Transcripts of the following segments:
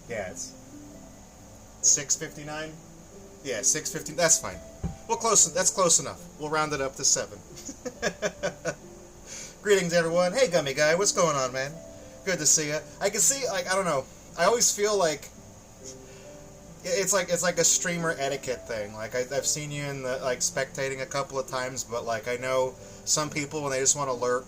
Yeah, it's 6:59. Yeah, 6:50. That's fine. Well, close. That's close enough. We'll round it up to 7. Greetings, everyone. Hey, Gummy Guy. What's going on, man? Good to see you. I can see, like, I don't know. I always feel like it's like a streamer etiquette thing. Like I've seen you in the like spectating a couple of times, but like I know some people when they just want to lurk,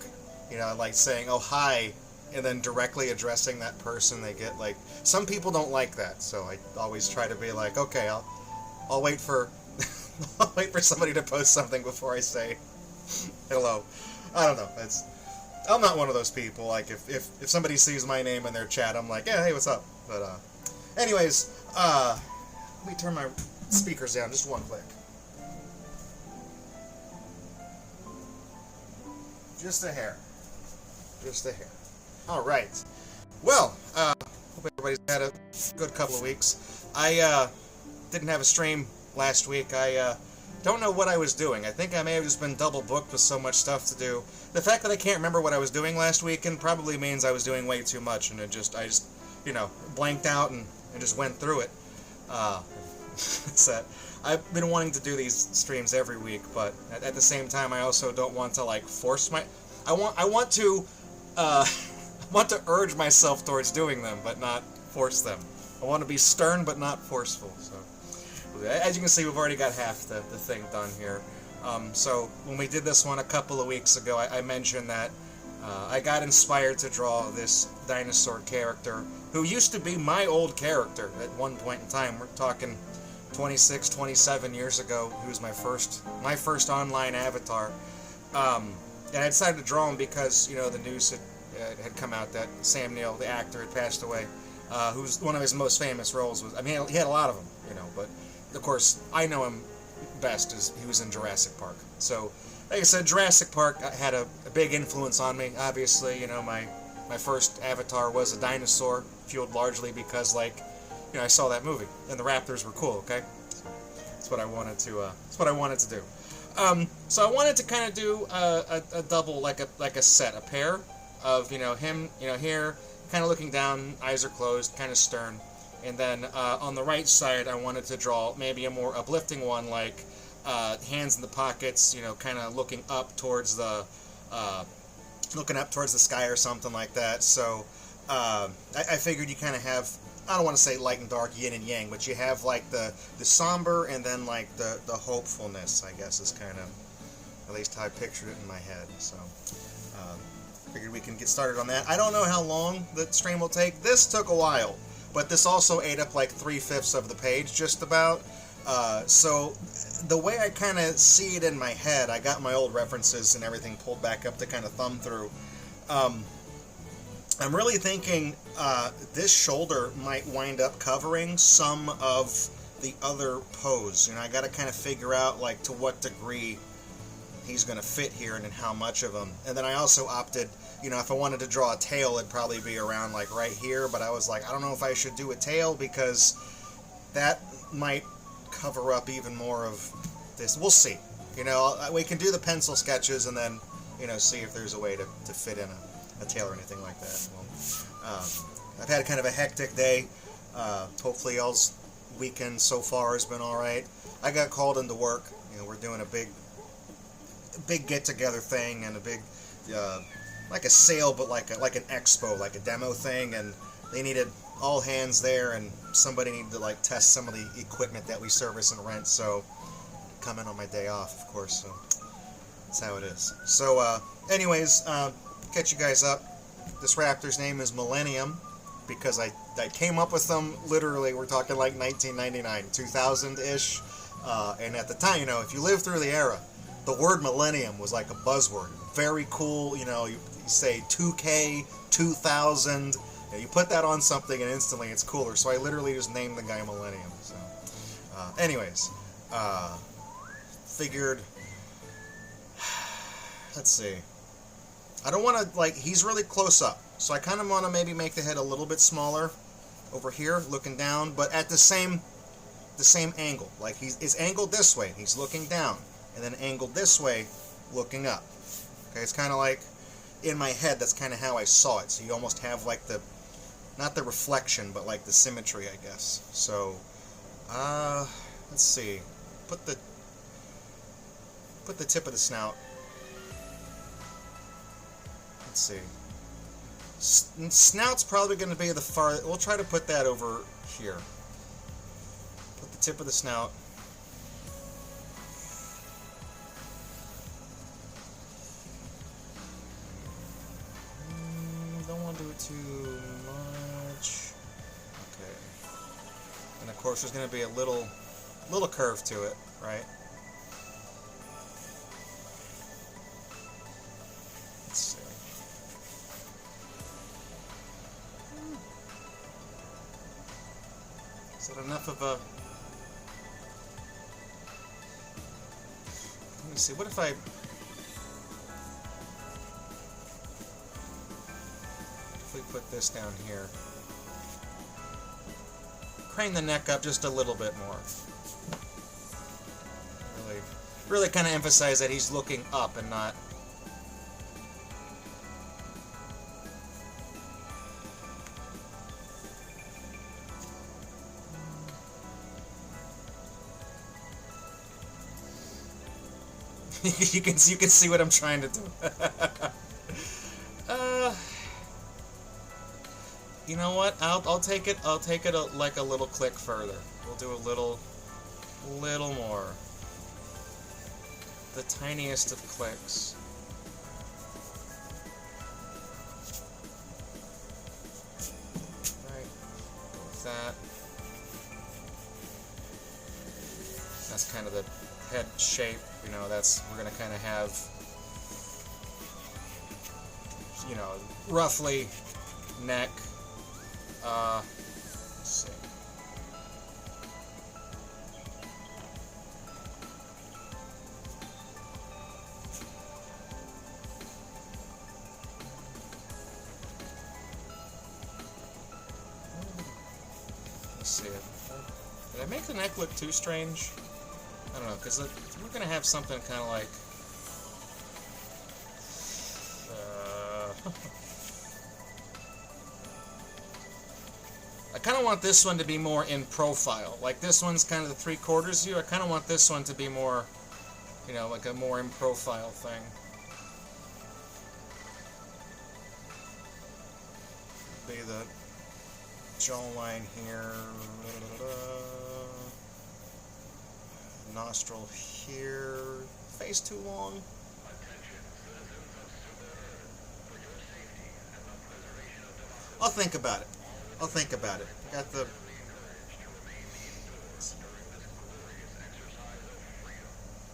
you know, like saying "oh hi," and then directly addressing that person, they get like some people don't like that. So I always try to be like, okay, I'll wait for I'll wait for somebody to post something before I say hello. I don't know. I'm not one of those people. Like if somebody sees my name in their chat, I'm like, yeah, hey, what's up? But anyways, let me turn my speakers down just one click. Just a hair. Just a hair. All right. Well, hope everybody's had a good couple of weeks. I didn't have a stream last week. I don't know what I was doing. I think I may have just been double booked with so much stuff to do. The fact that I can't remember what I was doing last weekend probably means I was doing way too much, and I just you know, blanked out and just went through it. I've been wanting to do these streams every week, but at the same time, I also don't want to like force my. I want to want to urge myself towards doing them, but not force them. I want to be stern, but not forceful. So, as you can see, we've already got half the thing done here. So when we did this one a couple of weeks ago, I mentioned that I got inspired to draw this dinosaur character who used to be my old character at one point in time. We're talking 26, 27 years ago. He was my first online avatar. And I decided to draw him because, you know, the news had come out that Sam Neill, the actor, had passed away. Who's one of his most famous roles was, I mean, he had a lot of them, you know, but of course I know him best as he was in Jurassic Park. So, like I said, Jurassic Park had a big influence on me. Obviously, you know, my first avatar was a dinosaur, fueled largely because, like, you know, I saw that movie and the raptors were cool. Okay, that's what I wanted to. That's what I wanted to do. So I wanted to kind of do a double, like a set, a pair of, you know, him, you know, here, kind of looking down, eyes are closed, kind of stern, and then on the right side, I wanted to draw maybe a more uplifting one, like. Hands in the pockets, you know, kind of looking up towards the sky or something like that. So I figured you kind of have, I don't want to say light and dark, yin and yang, but you have like the somber and then like the hopefulness, I guess, is kind of at least how I pictured it in my head. So figured we can get started on that. I don't know how long the stream will take. This took a while, but this also ate up like 3/5 of the page, just about. So the way I kind of see it in my head, I got my old references and everything pulled back up to kind of thumb through. I'm really thinking this shoulder might wind up covering some of the other pose. You know, I got to kind of figure out like to what degree he's going to fit here and then how much of him. And then I also opted, you know, if I wanted to draw a tail, it'd probably be around like right here. But I was like, I don't know if I should do a tail because that might cover up even more of this. We'll see. You know, we can do the pencil sketches and then, you know, see if there's a way to fit in a tail or anything like that. Well, I've had kind of a hectic day. Hopefully y'all's weekend so far has been all right. I got called into work. You know, we're doing a big get-together thing and a big, like a sale, but like an expo, like a demo thing, and they needed all hands there, and somebody needed to like test some of the equipment that we service and rent. So come in on my day off, of course. So that's how it is. So anyways, catch you guys up. This raptor's name is Millennium because I came up with them literally. We're talking like 1999, 2000-ish, and at the time, you know, if you lived through the era, the word millennium was like a buzzword. Very cool. You know, you say 2K, 2000. You put that on something and instantly it's cooler. So I literally just named the guy Millennium. So, anyways, figured. Let's see. I don't want to like. He's really close up, so I kind of want to maybe make the head a little bit smaller over here, looking down, but at the same angle. Like it's angled this way. He's looking down, and then angled this way, looking up. Okay, it's kind of like in my head. That's kind of how I saw it. So you almost have like the Not the reflection, but like the symmetry, I guess. So, let's see. Put the tip of the snout. Let's see. Snout's probably going to be the far. We'll try to put that over here. Put the tip of the snout. Don't want to do it too much. Okay. And of course, there's going to be a little curve to it, right? Let's see. Is that enough of a... Let me see, what if I... If we put this down here. Crane the neck up just a little bit more. Really kind of emphasize that he's looking up and not... you can see what I'm trying to do. You know what? I'll take it like a little click further. We'll do a little more. The tiniest of clicks. Right. Go with that. That's kind of the head shape. You know, we're gonna kind of have, you know, roughly neck. Let's see. Let's see. Did I make the neck look too strange? I don't know, because we're going to have something kind of like... I kind of want this one to be more in profile. Like this one's kind of the 3/4 view. I kind of want this one to be more, you know, like a more in profile thing. Be the jawline here. Nostril here. Face too long. I'll think about it. I'll think about it. Got the...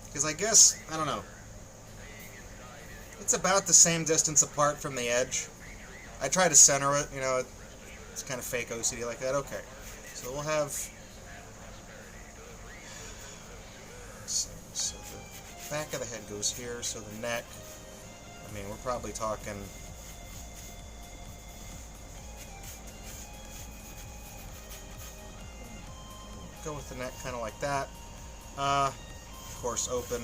Because I guess, I don't know. It's about the same distance apart from the edge. I try to center it, you know, it's kind of fake OCD like that. Okay. So we'll have... So the back of the head goes here, so the neck, I mean, we're probably talking... Go with the neck kind of like that. Of course, open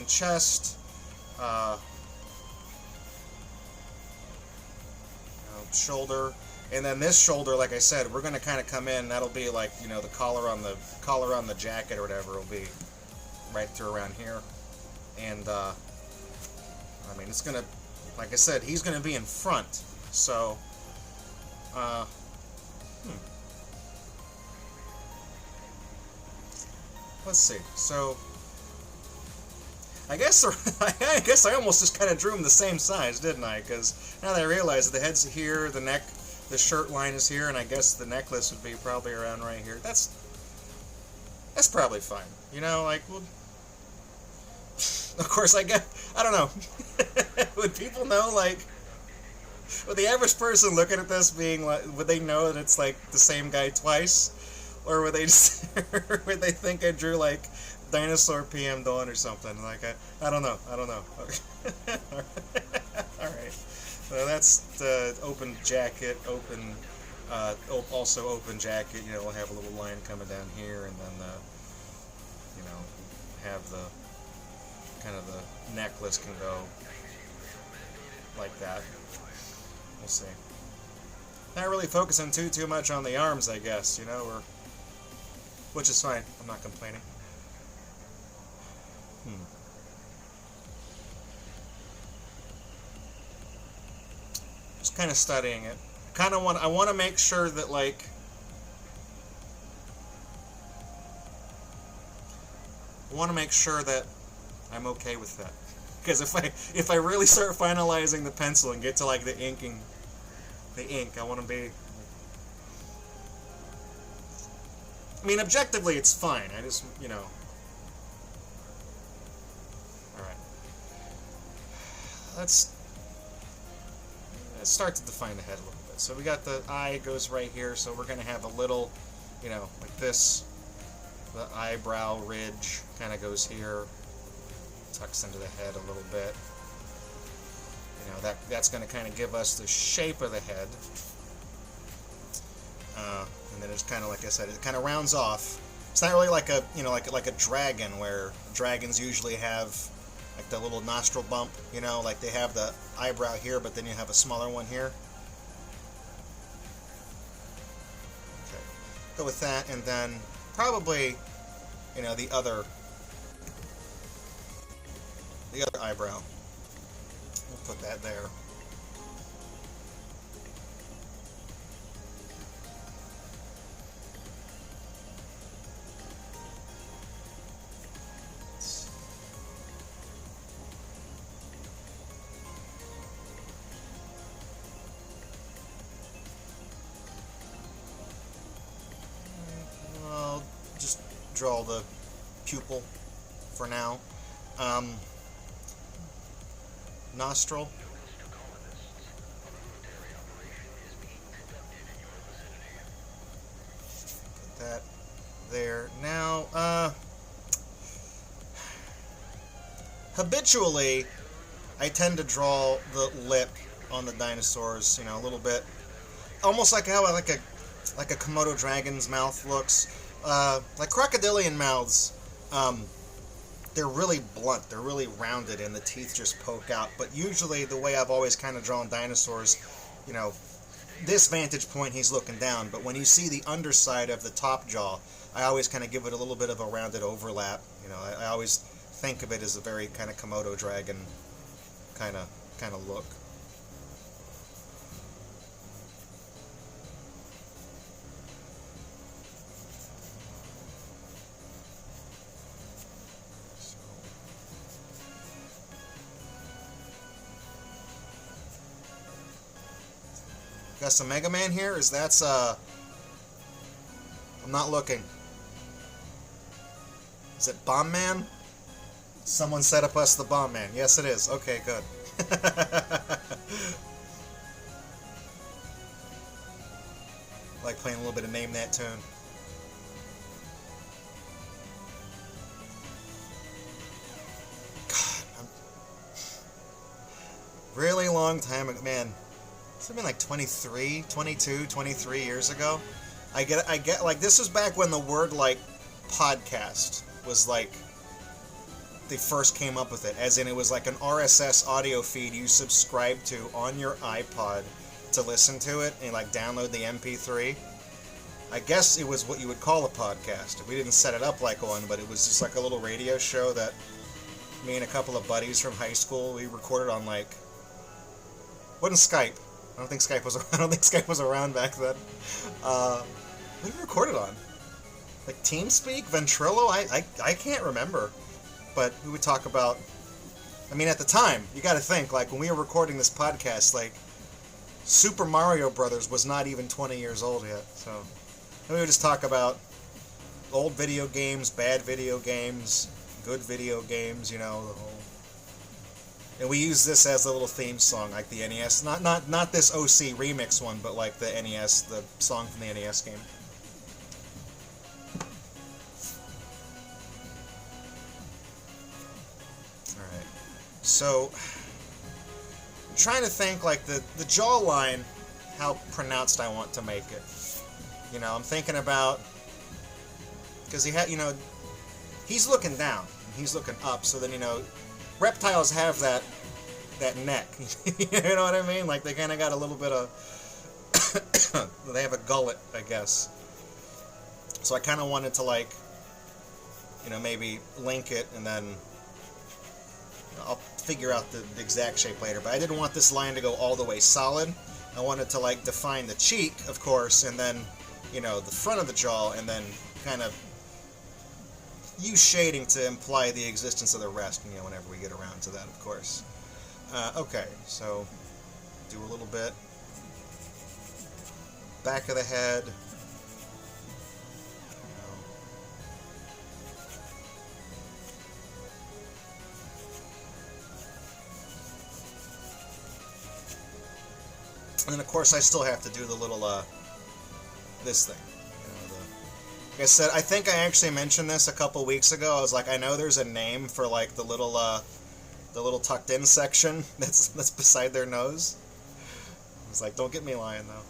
chest. Shoulder, and then this shoulder, like I said, we're going to kind of come in. That'll be like, you know, the collar on the jacket or whatever will be right through around here. And I mean, it's gonna, like I said, he's going to be in front. So, let's see. So, I guess I almost just kind of drew them the same size, didn't I? Because now that I realize that the head's here, the neck, the shirt line is here, and I guess the necklace would be probably around right here. That's probably fine. You know, like, well, of course, I don't know. Would people know, like, would the average person looking at this being like, would they know that it's like the same guy twice? Or would they just, would they think I drew like Dinosaur PM Dawn or something? Like, I don't know. Alright. So that's the open jacket, also open jacket. You know, we'll have a little line coming down here, and then, you know, have the, kind of the necklace can go like that. We'll see. not really focusing too much on the arms, I guess, you know, or which is fine. I'm not complaining. Just kind of studying it. I want to make sure that, like, I want to make sure that I'm okay with that. Because if I really start finalizing the pencil and get to, like, the ink, I want to be... I mean, objectively, it's fine. I just, you know... Alright. Let's start to define the head a little bit. So we got the eye goes right here, so we're going to have a little, you know, like this. The eyebrow ridge kind of goes here, tucks into the head a little bit. You know, that's going to kind of give us the shape of the head. And then it's kind of, like I said, it kind of rounds off. It's not really like a, you know, like a dragon, where dragons usually have like the little nostril bump, you know, like they have the eyebrow here, but then you have a smaller one here. Okay, go with that, and then probably, you know, the other eyebrow. We'll put that there. I'll just draw the pupil for now. Nostril. Put that there. Now, habitually, I tend to draw the lip on the dinosaurs, you know, a little bit, almost like how like a Komodo dragon's mouth looks. Like crocodilian mouths, they're really blunt, they're really rounded, and the teeth just poke out. But usually, the way I've always kind of drawn dinosaurs, you know, this vantage point, he's looking down, but when you see the underside of the top jaw, I always kind of give it a little bit of a rounded overlap. You know, I always think of it as a very kind of Komodo dragon kind of look. Got some Mega Man here? I'm not looking. Is it Bomb Man? Someone set up us the Bomb Man. Yes, it is. Okay, good. Like playing a little bit of Name That Tune. God, really long time ago, man. It's been like 23 years ago. I get like, this was back when the word like podcast was like, they first came up with it, as in it was like an RSS audio feed you subscribed to on your iPod to listen to it and like download the MP3. I guess it was what you would call a podcast. We didn't set it up like one, but it was just like a little radio show that me and a couple of buddies from high school, we recorded on, like, wasn't Skype. I don't think Skype was around back then. What did we record it on? Like TeamSpeak, Ventrilo? I can't remember. But we would talk about, I mean, at the time, you got to think, like, when we were recording this podcast, like, Super Mario Brothers was not even 20 years old yet. So we would just talk about old video games, bad video games, good video games, you know, the whole. And we use this as a little theme song, like the NES. Not this OC remix one, but like the NES, the song from the NES game. Alright. So, I'm trying to think, like, the jawline, how pronounced I want to make it. You know, I'm thinking about, because he's looking down, and he's looking up, so then, you know, reptiles have that neck. You know what I mean? Like, they kind of got a little bit of They have a gullet, I guess. So I kind of wanted to, like, you know, maybe link it, and then I'll figure out the exact shape later. But I didn't want this line to go all the way solid. I wanted to, like, define the cheek, of course, and then, you know, the front of the jaw, and then kind of use shading to imply the existence of the rest, you know, whenever we get around to that, of course. Okay, so do a little bit. Back of the head. And then, of course, I still have to do the little, this thing. You know, like I said, I think I actually mentioned this a couple weeks ago. I was like, I know there's a name for, like, the little tucked in section that's beside their nose. I was like, don't get me lying, though.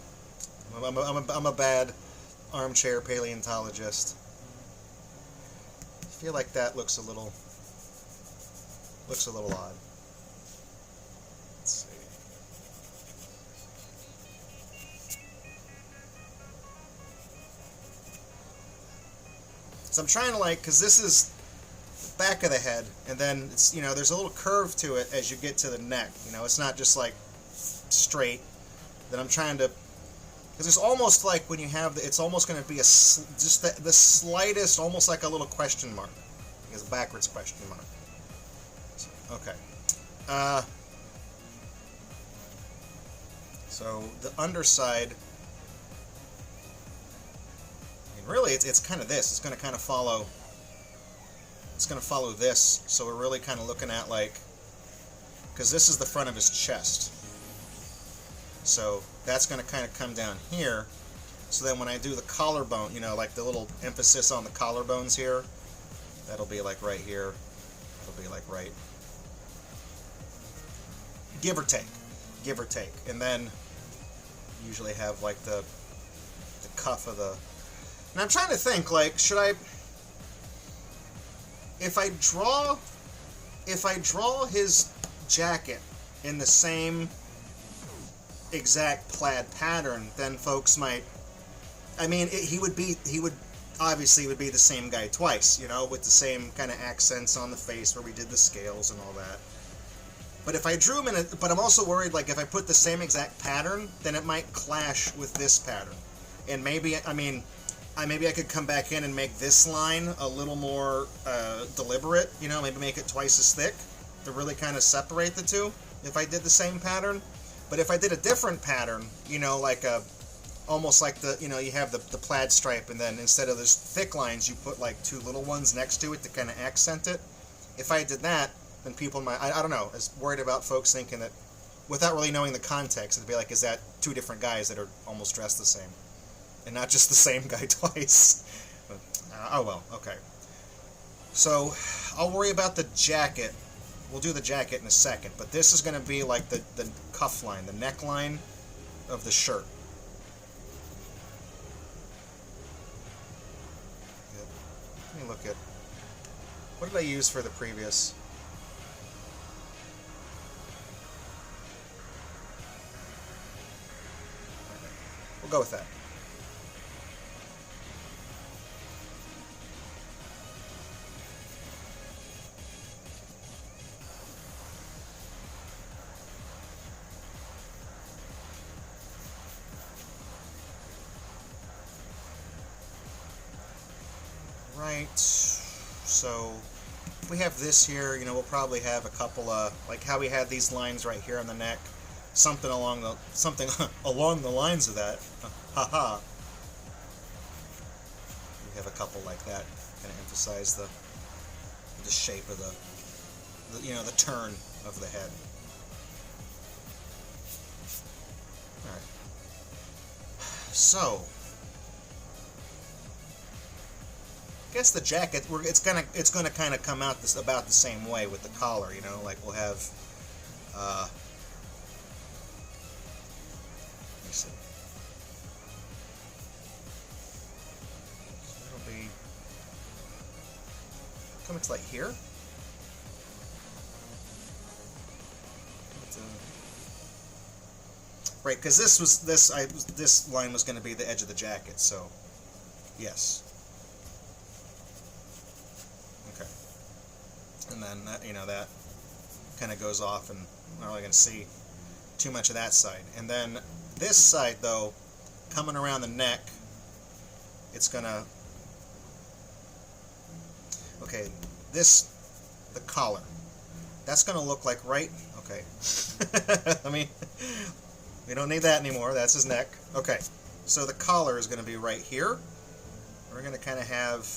I'm a bad armchair paleontologist. I feel like that looks a little odd. Let's see. So I'm trying to, like, because this is the back of the head, and then it's, you know, there's a little curve to it as you get to the neck. You know, it's not just like straight. Then I'm trying to, because it's almost like when you have the, it's almost going to be just the slightest, almost like a little question mark. It's a backwards question mark. So, okay. So the underside. Really, it's kind of this. It's going to kind of follow. It's going to follow this. So we're really kind of looking at, like, because this is the front of his chest. So that's going to kind of come down here. So then when I do the collarbone, you know, like the little emphasis on the collarbones here, that'll be like right here. That'll be like right. Give or take. Give or take. And then usually have like the cuff of the. And I'm trying to think, like, should I, if I draw his jacket in the same exact plaid pattern, then folks might, I mean, he would obviously would be the same guy twice, you know, with the same kind of accents on the face where we did the scales and all that. But if I drew him in but I'm also worried, like, if I put the same exact pattern, then it might clash with this pattern. And maybe, I mean, maybe I could come back in and make this line a little more deliberate, you know, maybe make it twice as thick to really kind of separate the two if I did the same pattern. But if I did a different pattern, you know, like almost like the, you know, you have the plaid stripe, and then instead of those thick lines, you put like two little ones next to it to kind of accent it. If I did that, then people might, I don't know, I was worried about folks thinking that, without really knowing the context, it'd be like, is that two different guys that are almost dressed the same? And not just the same guy twice. But, oh well, okay. So, I'll worry about the jacket. We'll do the jacket in a second, but this is going to be like the cuff line, the neckline of the shirt. Good. Let me look at, what did I use for the previous? We'll go with that. Right, so if we have this here, you know, we'll probably have a couple of, like how we had these lines right here on the neck, something along the lines of that. Haha. We have a couple like that, kind of emphasize the shape of the you know, the turn of the head. All right. So, I guess the jacket, it's gonna kind of come out about the same way with the collar, you know, like we'll have, let me see. So it'll be, how come it's like here? Right, because this line was going to be the edge of the jacket, so yes. Okay. And then that, you know, that kind of goes off, and I'm not really going to see too much of that side. And then this side, though, coming around the neck, it's going to, okay, the collar, that's going to look like right, okay, I mean, we don't need that anymore, that's his neck. Okay, so the collar is going to be right here. We're going to kind of have,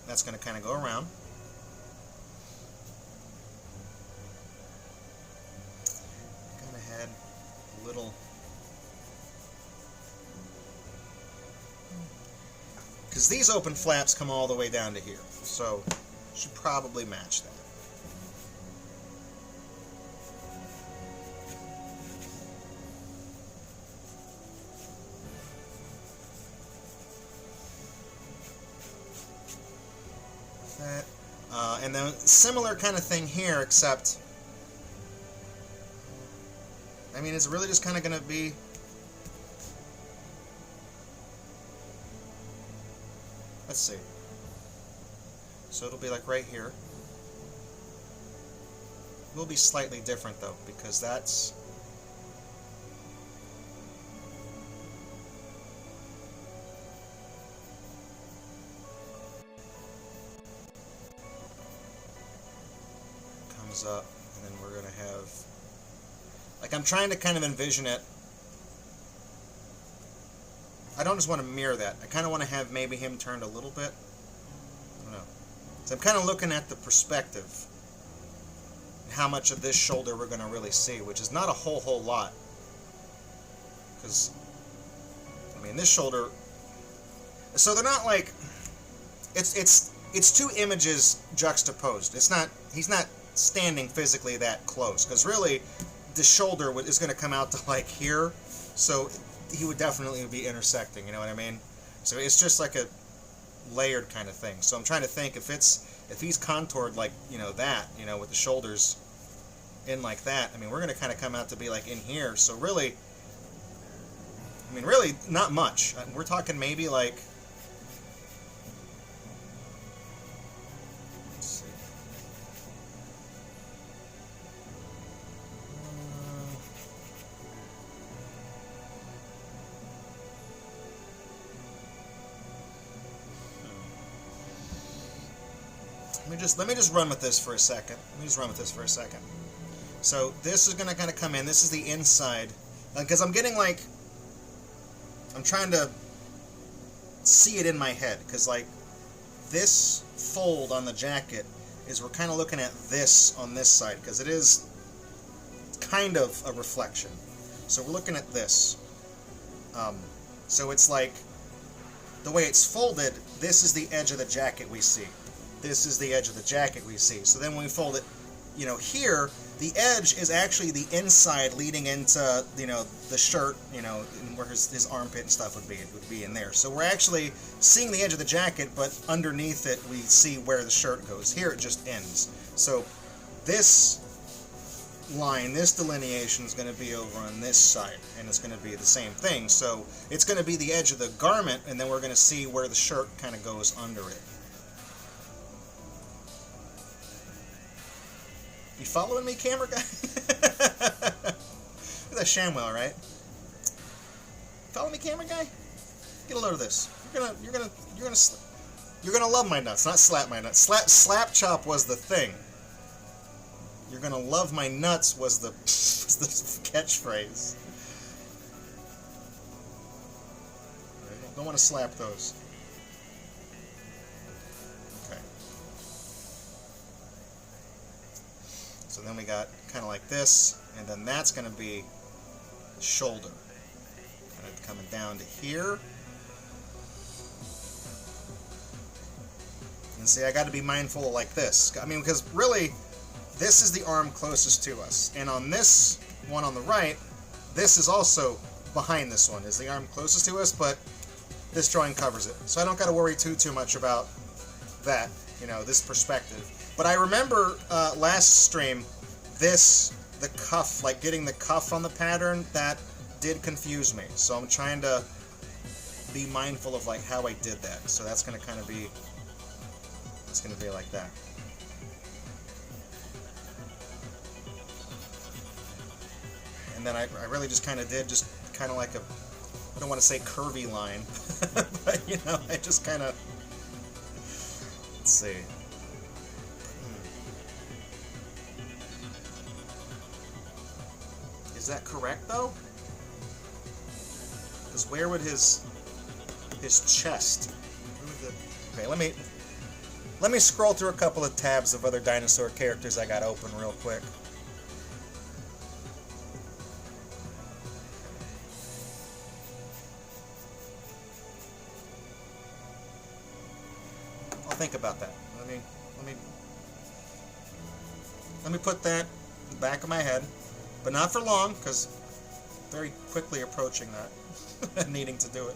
that's going to kind of go around. Kind of had a little, because these open flaps come all the way down to here, so should probably match that. And then similar kind of thing here, except, I mean, it's really just kind of going to be, let's see, so it'll be like right here. It will be slightly different though, because that's, up, and then we're going to have, like, I'm trying to kind of envision it. I don't just want to mirror that. I kind of want to have maybe him turned a little bit. I don't know. So I'm kind of looking at the perspective, how much of this shoulder we're going to really see, which is not a whole lot. Because, I mean, this shoulder, so they're not like, it's two images juxtaposed. It's not, he's not standing physically that close, because really the shoulder is going to come out to like here, so he would definitely be intersecting, you know what I mean? So it's just like a layered kind of thing. So I'm trying to think if he's contoured like, you know, that, you know, with the shoulders in like that, I mean, we're going to kind of come out to be like in here. So really, I mean, really not much. We're talking maybe like, let me just run with this for a second. So this is going to kind of come in. This is the inside, because I'm getting like, I'm trying to see it in my head, because like this fold on the jacket is, we're kind of looking at this on this side, because it is kind of a reflection. So we're looking at this. So it's like the way it's folded, this is the edge of the jacket we see. This is the edge of the jacket we see. So then when we fold it, you know, here, the edge is actually the inside leading into, you know, the shirt, you know, where his armpit and stuff would be. It would be in there. So we're actually seeing the edge of the jacket, but underneath it we see where the shirt goes. Here it just ends. So this line, this delineation is going to be over on this side, and it's going to be the same thing. So it's going to be the edge of the garment, and then we're going to see where the shirt kind of goes under it. You following me, camera guy? Look at that ShamWow, right? Follow me, camera guy? Get a load of this. You're gonna love my nuts, not slap my nuts. Slap chop was the thing. You're gonna love my nuts was the catchphrase. Don't want to slap those. So then we got kind of like this, and then that's going to be the shoulder. Kind of coming down to here. And see, I got to be mindful of like this. I mean, because really, this is the arm closest to us. And on this one on the right, this is also behind this one, is the arm closest to us, but this drawing covers it. So I don't got to worry too much about that, you know, this perspective. But I remember last stream, the cuff, like getting the cuff on the pattern, that did confuse me. So I'm trying to be mindful of like how I did that. So that's going to kind of be, it's going to be like that. And then I really just kind of did just kind of like a, I don't want to say curvy line, but you know, I just kind of, let's see. Is that correct though? Because where would his chest? Okay, let me scroll through a couple of tabs of other dinosaur characters I got open real quick. Think about that. Let me put that in the back of my head, but not for long, because very quickly approaching that and needing to do it.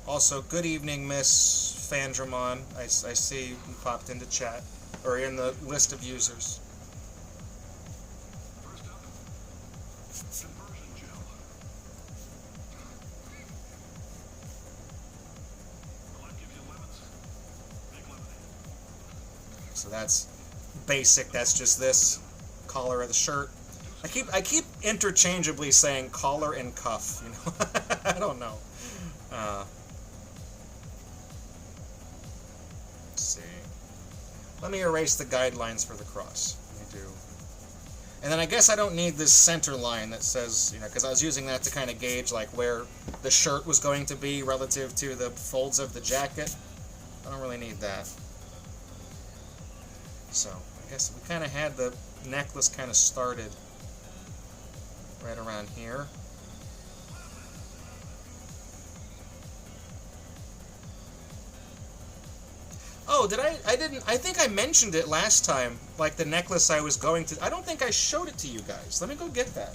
Also, good evening, Miss Fandramon. I see you popped into chat, or in the list of users. So that's basic. That's just this collar of the shirt. I keep interchangeably saying collar and cuff. You know, I don't know. Let's see. Let me erase the guidelines for the cross. Let me do. And then I guess I don't need this center line that says, you know, because I was using that to kind of gauge like where the shirt was going to be relative to the folds of the jacket. I don't really need that. So, I guess we kind of had the necklace kind of started right around here. Oh, I think I mentioned it last time, like the necklace I was going to, I don't think I showed it to you guys. Let me go get that.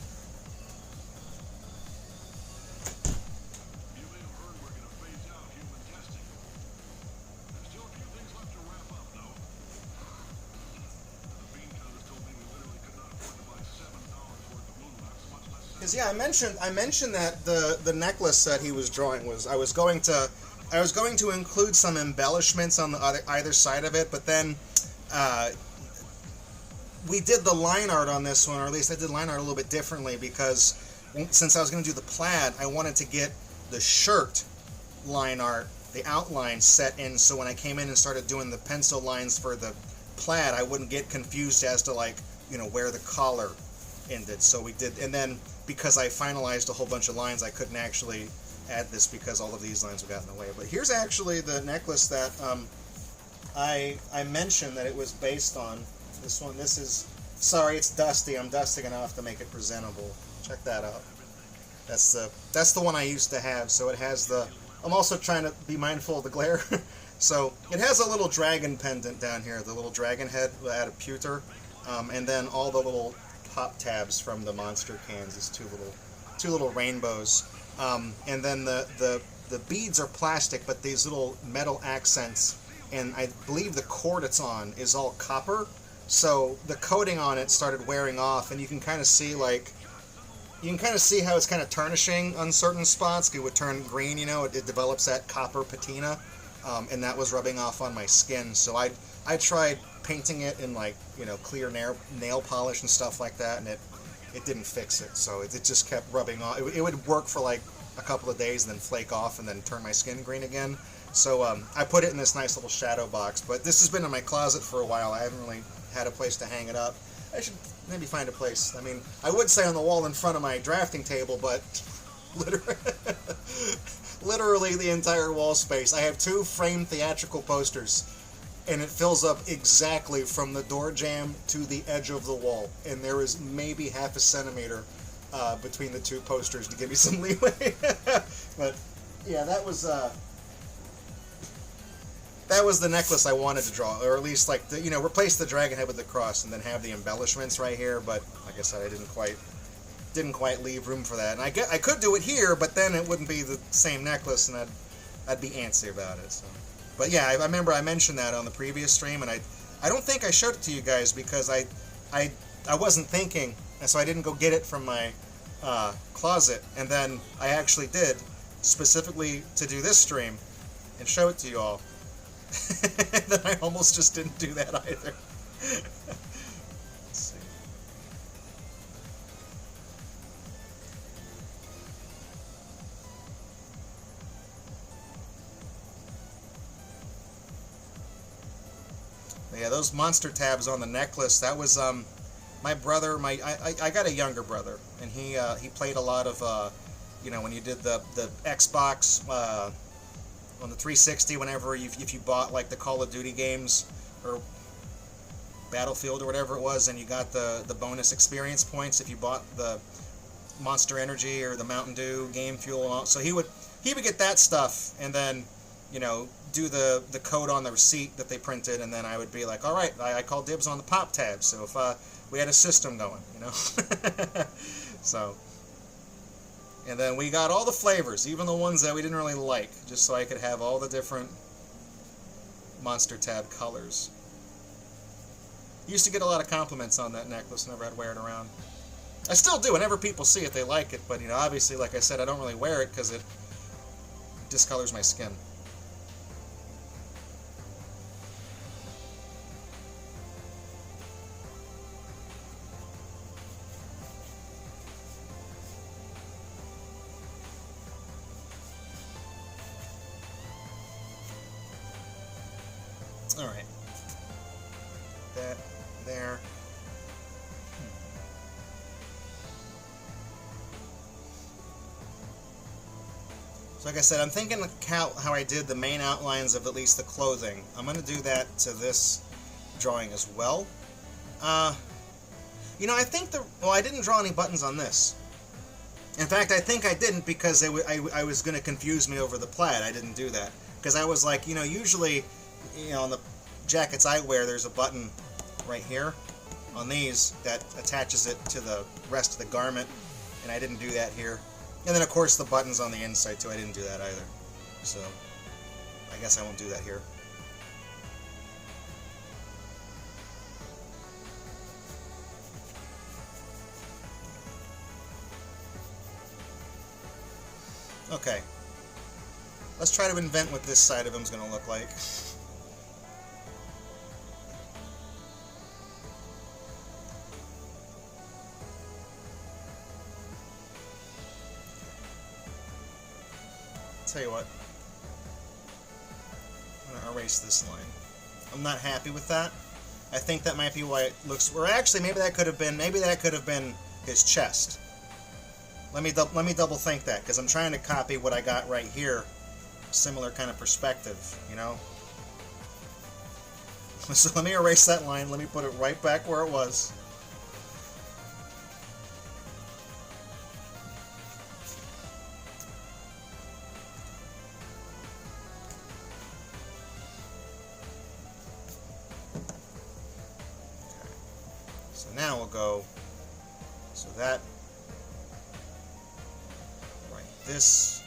Yeah, I mentioned that the necklace that he was drawing was I was going to include some embellishments on the either side of it, but then we did the line art on this one, or at least I did line art a little bit differently, because since I was going to do the plaid, I wanted to get the shirt line art, the outline set in, so when I came in and started doing the pencil lines for the plaid, I wouldn't get confused as to, like, you know, where the collar ended. So we did, and then because I finalized a whole bunch of lines, I couldn't actually add this because all of these lines would have gotten in the way. But here's actually the necklace that I mentioned that it was based on. This one, this is, sorry, it's dusty. I'm dusting it off to make it presentable. Check that out. That's the one I used to have. So it has the, I'm also trying to be mindful of the glare. So it has a little dragon pendant down here, the little dragon head out of pewter, and then all the little pop tabs from the monster cans is two little rainbows, and then the beads are plastic, but these little metal accents, and I believe the cord it's on is all copper, so the coating on it started wearing off, and you can kind of see how it's kind of turnishing on certain spots. It would turn green, you know, it develops that copper patina, and that was rubbing off on my skin. So I tried painting it in, like, you know, clear nail polish and stuff like that, and it didn't fix it. So it just kept rubbing off. It would work for like a couple of days and then flake off and then turn my skin green again. So I put it in this nice little shadow box, but this has been in my closet for a while. I haven't really had a place to hang it up. I should maybe find a place. I mean, I would say on the wall in front of my drafting table, but literally the entire wall space. I have 2 framed theatrical posters, and it fills up exactly from the door jamb to the edge of the wall, and there is maybe half a centimeter between the 2 posters to give me some leeway. But yeah, that was the necklace I wanted to draw, or at least, like, replace the dragon head with the cross and then have the embellishments right here. But like I said, I didn't quite didn't quite leave room for that. And I could do it here, but then it wouldn't be the same necklace, and I'd be antsy about it. So. But yeah, I remember I mentioned that on the previous stream, and I don't think I showed it to you guys because I wasn't thinking, and so I didn't go get it from my closet, and then I actually did, specifically to do this stream, and show it to you all. And then I almost just didn't do that either. Let's see. Yeah, those monster tabs on the necklace, that was my brother. I got a younger brother, and he played a lot of you know, when you did the Xbox on the 360, whenever if you bought like the Call of Duty games or Battlefield or whatever it was, and you got the bonus experience points if you bought the Monster Energy or the Mountain Dew game fuel and all. So he would get that stuff, and then, you know, do the code on the receipt that they printed, and then I would be like, all right, I call dibs on the pop tabs. So if we had a system going, you know. So, and then we got all the flavors, even the ones that we didn't really like, just so I could have all the different monster tab colors. Used to get a lot of compliments on that necklace whenever I'd wear it around. I still do. Whenever people see it, they like it. But, you know, obviously, like I said, I don't really wear it because it discolors my skin. All right. That there. So like I said, I'm thinking how I did the main outlines of at least the clothing. I'm going to do that to this drawing as well. You know, I think well, I didn't draw any buttons on this. In fact, I think I didn't because I was going to confuse me over the plaid. I didn't do that. Because I was like, you know, usually, you know, on the jackets I wear, there's a button right here on these that attaches it to the rest of the garment, and I didn't do that here. And then of course the buttons on the inside too, I didn't do that either. So I guess I won't do that here. Okay, let's try to invent what this side of him is going to look like. Tell you what, I'm going to erase this line. I'm not happy with that. I think that might be why it looks, or actually maybe that could have been his chest. Let me double think that, because I'm trying to copy what I got right here. Similar kind of perspective, you know? So let me erase that line. Let me put it right back where it was. So now we'll go, so that, right, this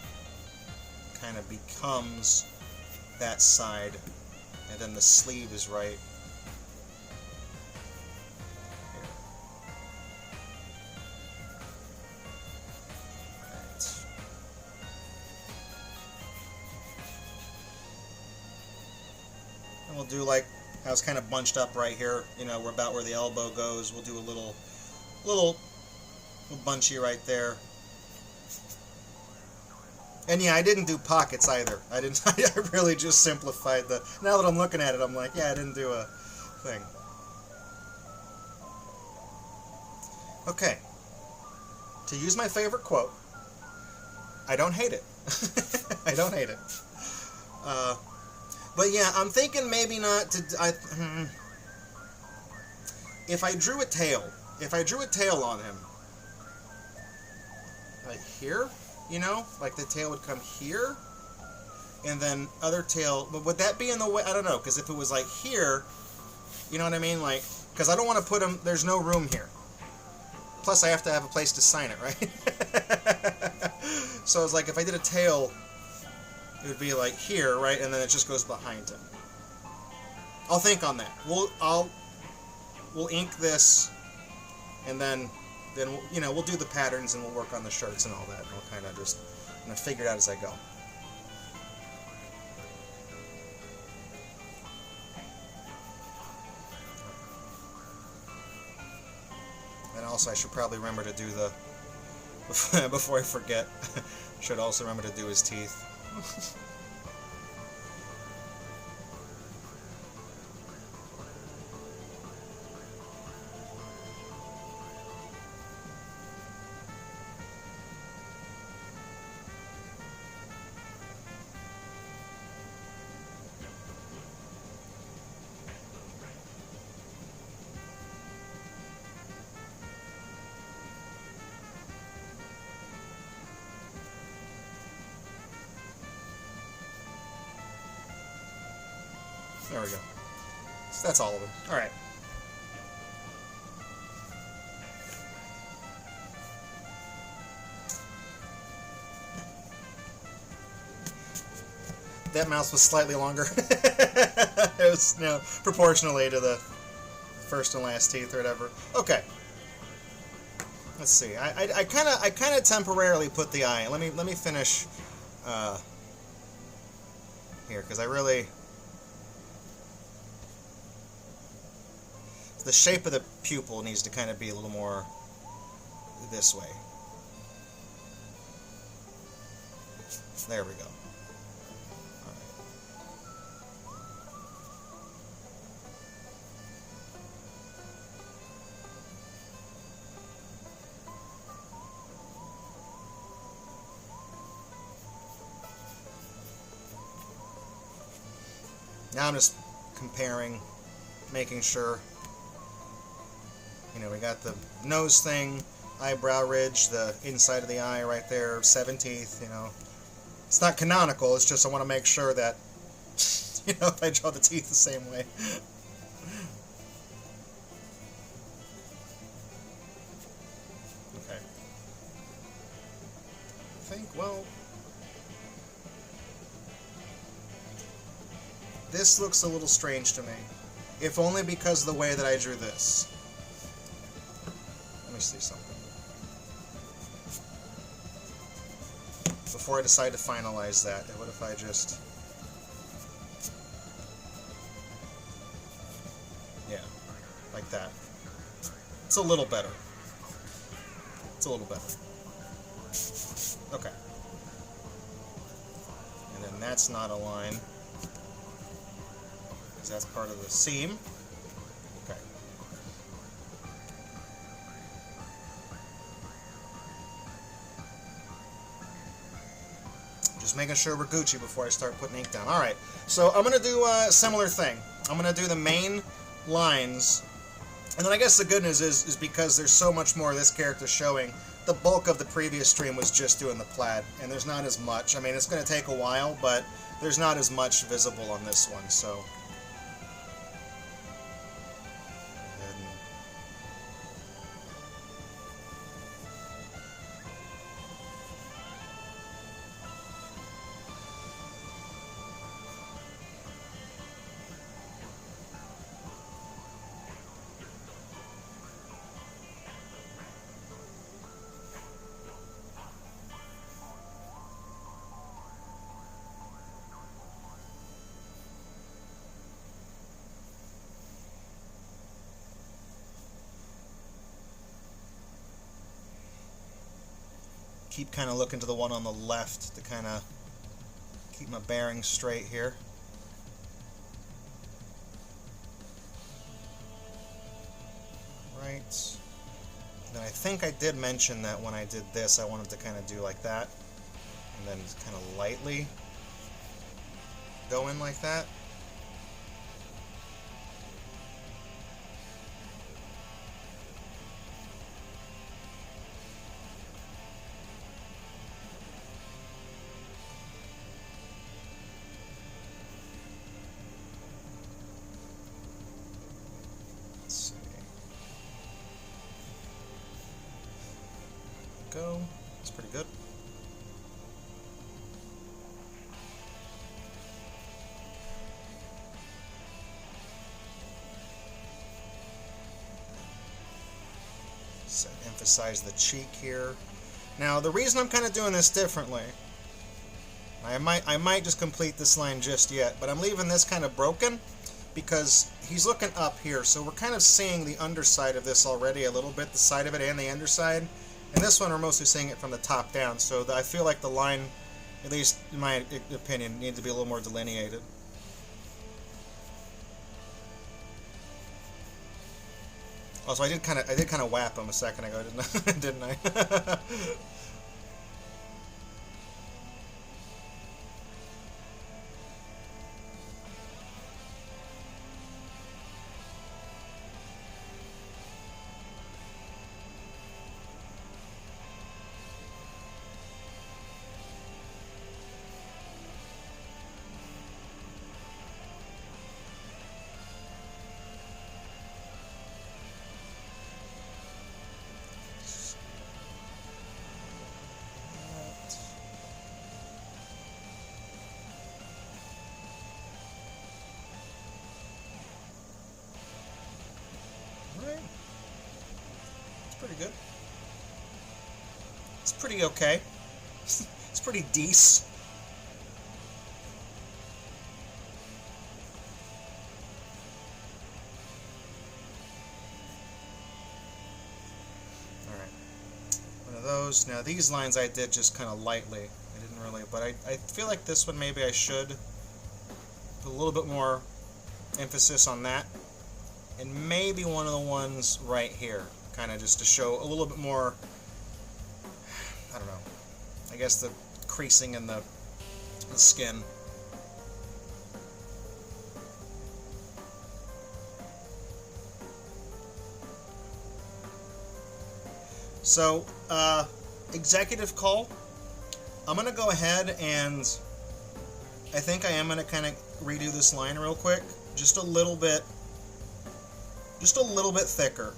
kind of becomes that side, and then the sleeve is right here. Right. And we'll do like, I was kind of bunched up right here, you know, we're about where the elbow goes. We'll do a little bunchy right there. And yeah, I didn't do pockets either. I really just simplified the, now that I'm looking at it, I'm like, yeah, I didn't do a thing. Okay. To use my favorite quote, I don't hate it. I don't hate it. But yeah, I'm thinking maybe not to, if I drew a tail on him, like here, you know, like the tail would come here, and then other tail, but would that be in the way? I don't know, because if it was like here, you know what I mean, like, because I don't want to put him, there's no room here. Plus, I have to have a place to sign it, right? So it's like if I did a tail, it would be like here, right, and then it just goes behind him. I'll think on that. We'll ink this, and then you know, we'll do the patterns and we'll work on the shirts and all that. And we'll kind of just figure it out as I go. And also, I should probably remember to do the before I forget. Should also remember to do his teeth. There we go. So that's all of them. All right. That mouse was slightly longer. It was, you know, proportionally to the first and last teeth or whatever. Okay. Let's see. I kind of temporarily put the eye. Let me finish here, because I really. The shape of the pupil needs to kind of be a little more this way. There we go. All right. Now I'm just comparing, making sure. You know, we got the nose thing, eyebrow ridge, the inside of the eye right there, 7 teeth, you know. It's not canonical, it's just I want to make sure that, you know, if I draw the teeth the same way. Okay. I think, well, this looks a little strange to me, if only because of the way that I drew this. Let me see something. Before I decide to finalize that, what if I just... Yeah, like that. It's a little better. It's a little better. Okay. And then that's not a line, because that's part of the seam. Okay. Just making sure we're Gucci before I start putting ink down. Alright, so I'm going to do a similar thing. I'm going to do the main lines, and then I guess the good news is because there's so much more of this character showing, the bulk of the previous stream was just doing the plaid, and there's not as much. I mean, it's going to take a while, but there's not as much visible on this one, so... keep kind of looking to the one on the left to kind of keep my bearings straight here. Right. Then I think I did mention that when I did this, I wanted to kind of do like that, and then kind of lightly go in like that. go. It's pretty good. So emphasize the cheek here. Now, the reason I'm kind of doing this differently, I might just complete this line just yet, but I'm leaving this kind of broken because he's looking up here, so we're kind of seeing the underside of this already a little bit, the side of it and the underside. And this one, we're mostly seeing it from the top down, so I feel like the line, at least in my opinion, needs to be a little more delineated. Also, I did kind of whap him a second ago, didn't I? Pretty good. It's pretty okay. It's pretty decent. Alright. One of those. Now these lines I did just kind of lightly. I didn't really, but I feel like this one maybe I should put a little bit more emphasis on that. And maybe one of the ones right here. Kind of just to show a little bit more, I don't know, I guess the creasing in the skin. So, executive call. I'm going to go ahead and I think I am going to kind of redo this line real quick. Just a little bit thicker.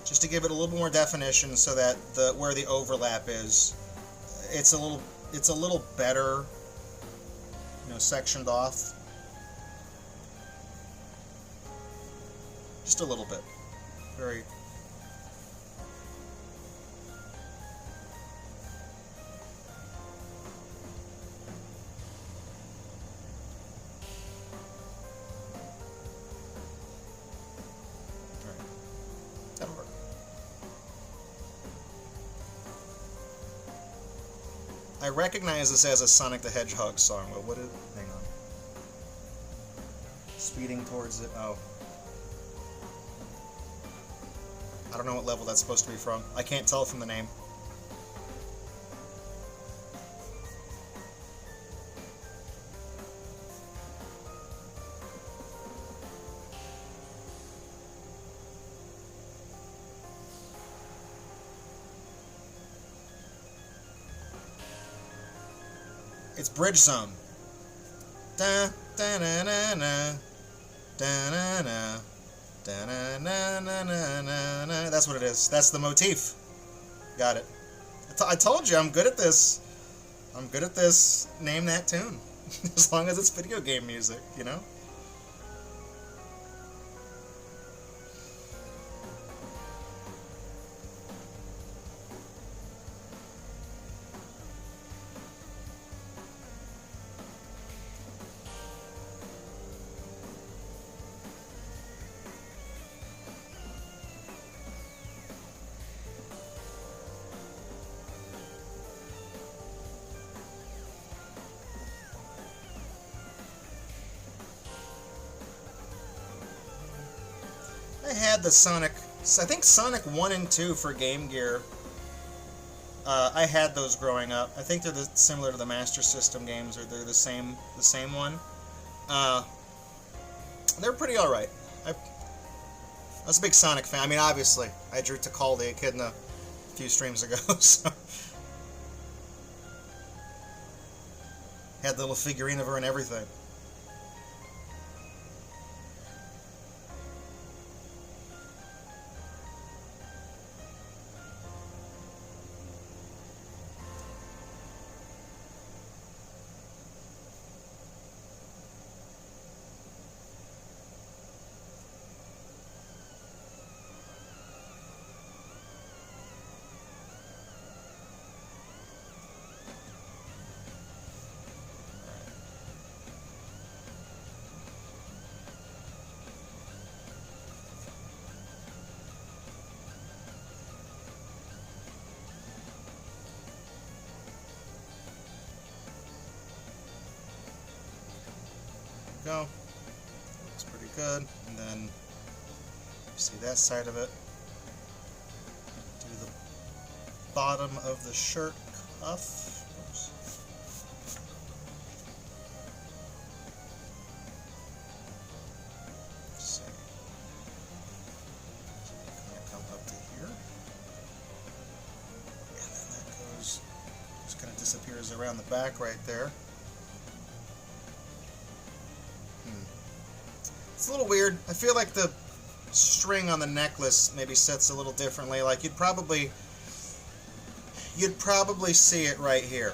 Just to give it a little more definition, so that where the overlap is, it's a little better, sectioned off. Just a little bit, very. All right, that'll work. I recognize this as a Sonic the Hedgehog song, but what is... Hang on. Speeding towards it. Oh. I don't know what level that's supposed to be from. I can't tell from the name. It's Bridge Zone. Da da na na na da na na da na na na na na. That's what it is. That's the motif. Got it. I told you I'm good at this. I'm good at this. Name that tune. As long as it's video game music, you know? I had the Sonic, I think Sonic 1 and 2 for Game Gear. I had those growing up. I think they're similar to the Master System games, or they're the same one. They're pretty alright. I was a big Sonic fan. I mean, obviously, I drew Takaldi, Echidna, a few streams ago, so... Had the little figurine of her and everything. we go. Looks pretty good. And then see that side of it. Do the bottom of the shirt cuff. Oops. Let's see. So kind of come up to here. And then that goes, just kind of disappears around the back right there. It's a little weird. I feel like the string on the necklace maybe sits a little differently. Like you'd probably see it right here,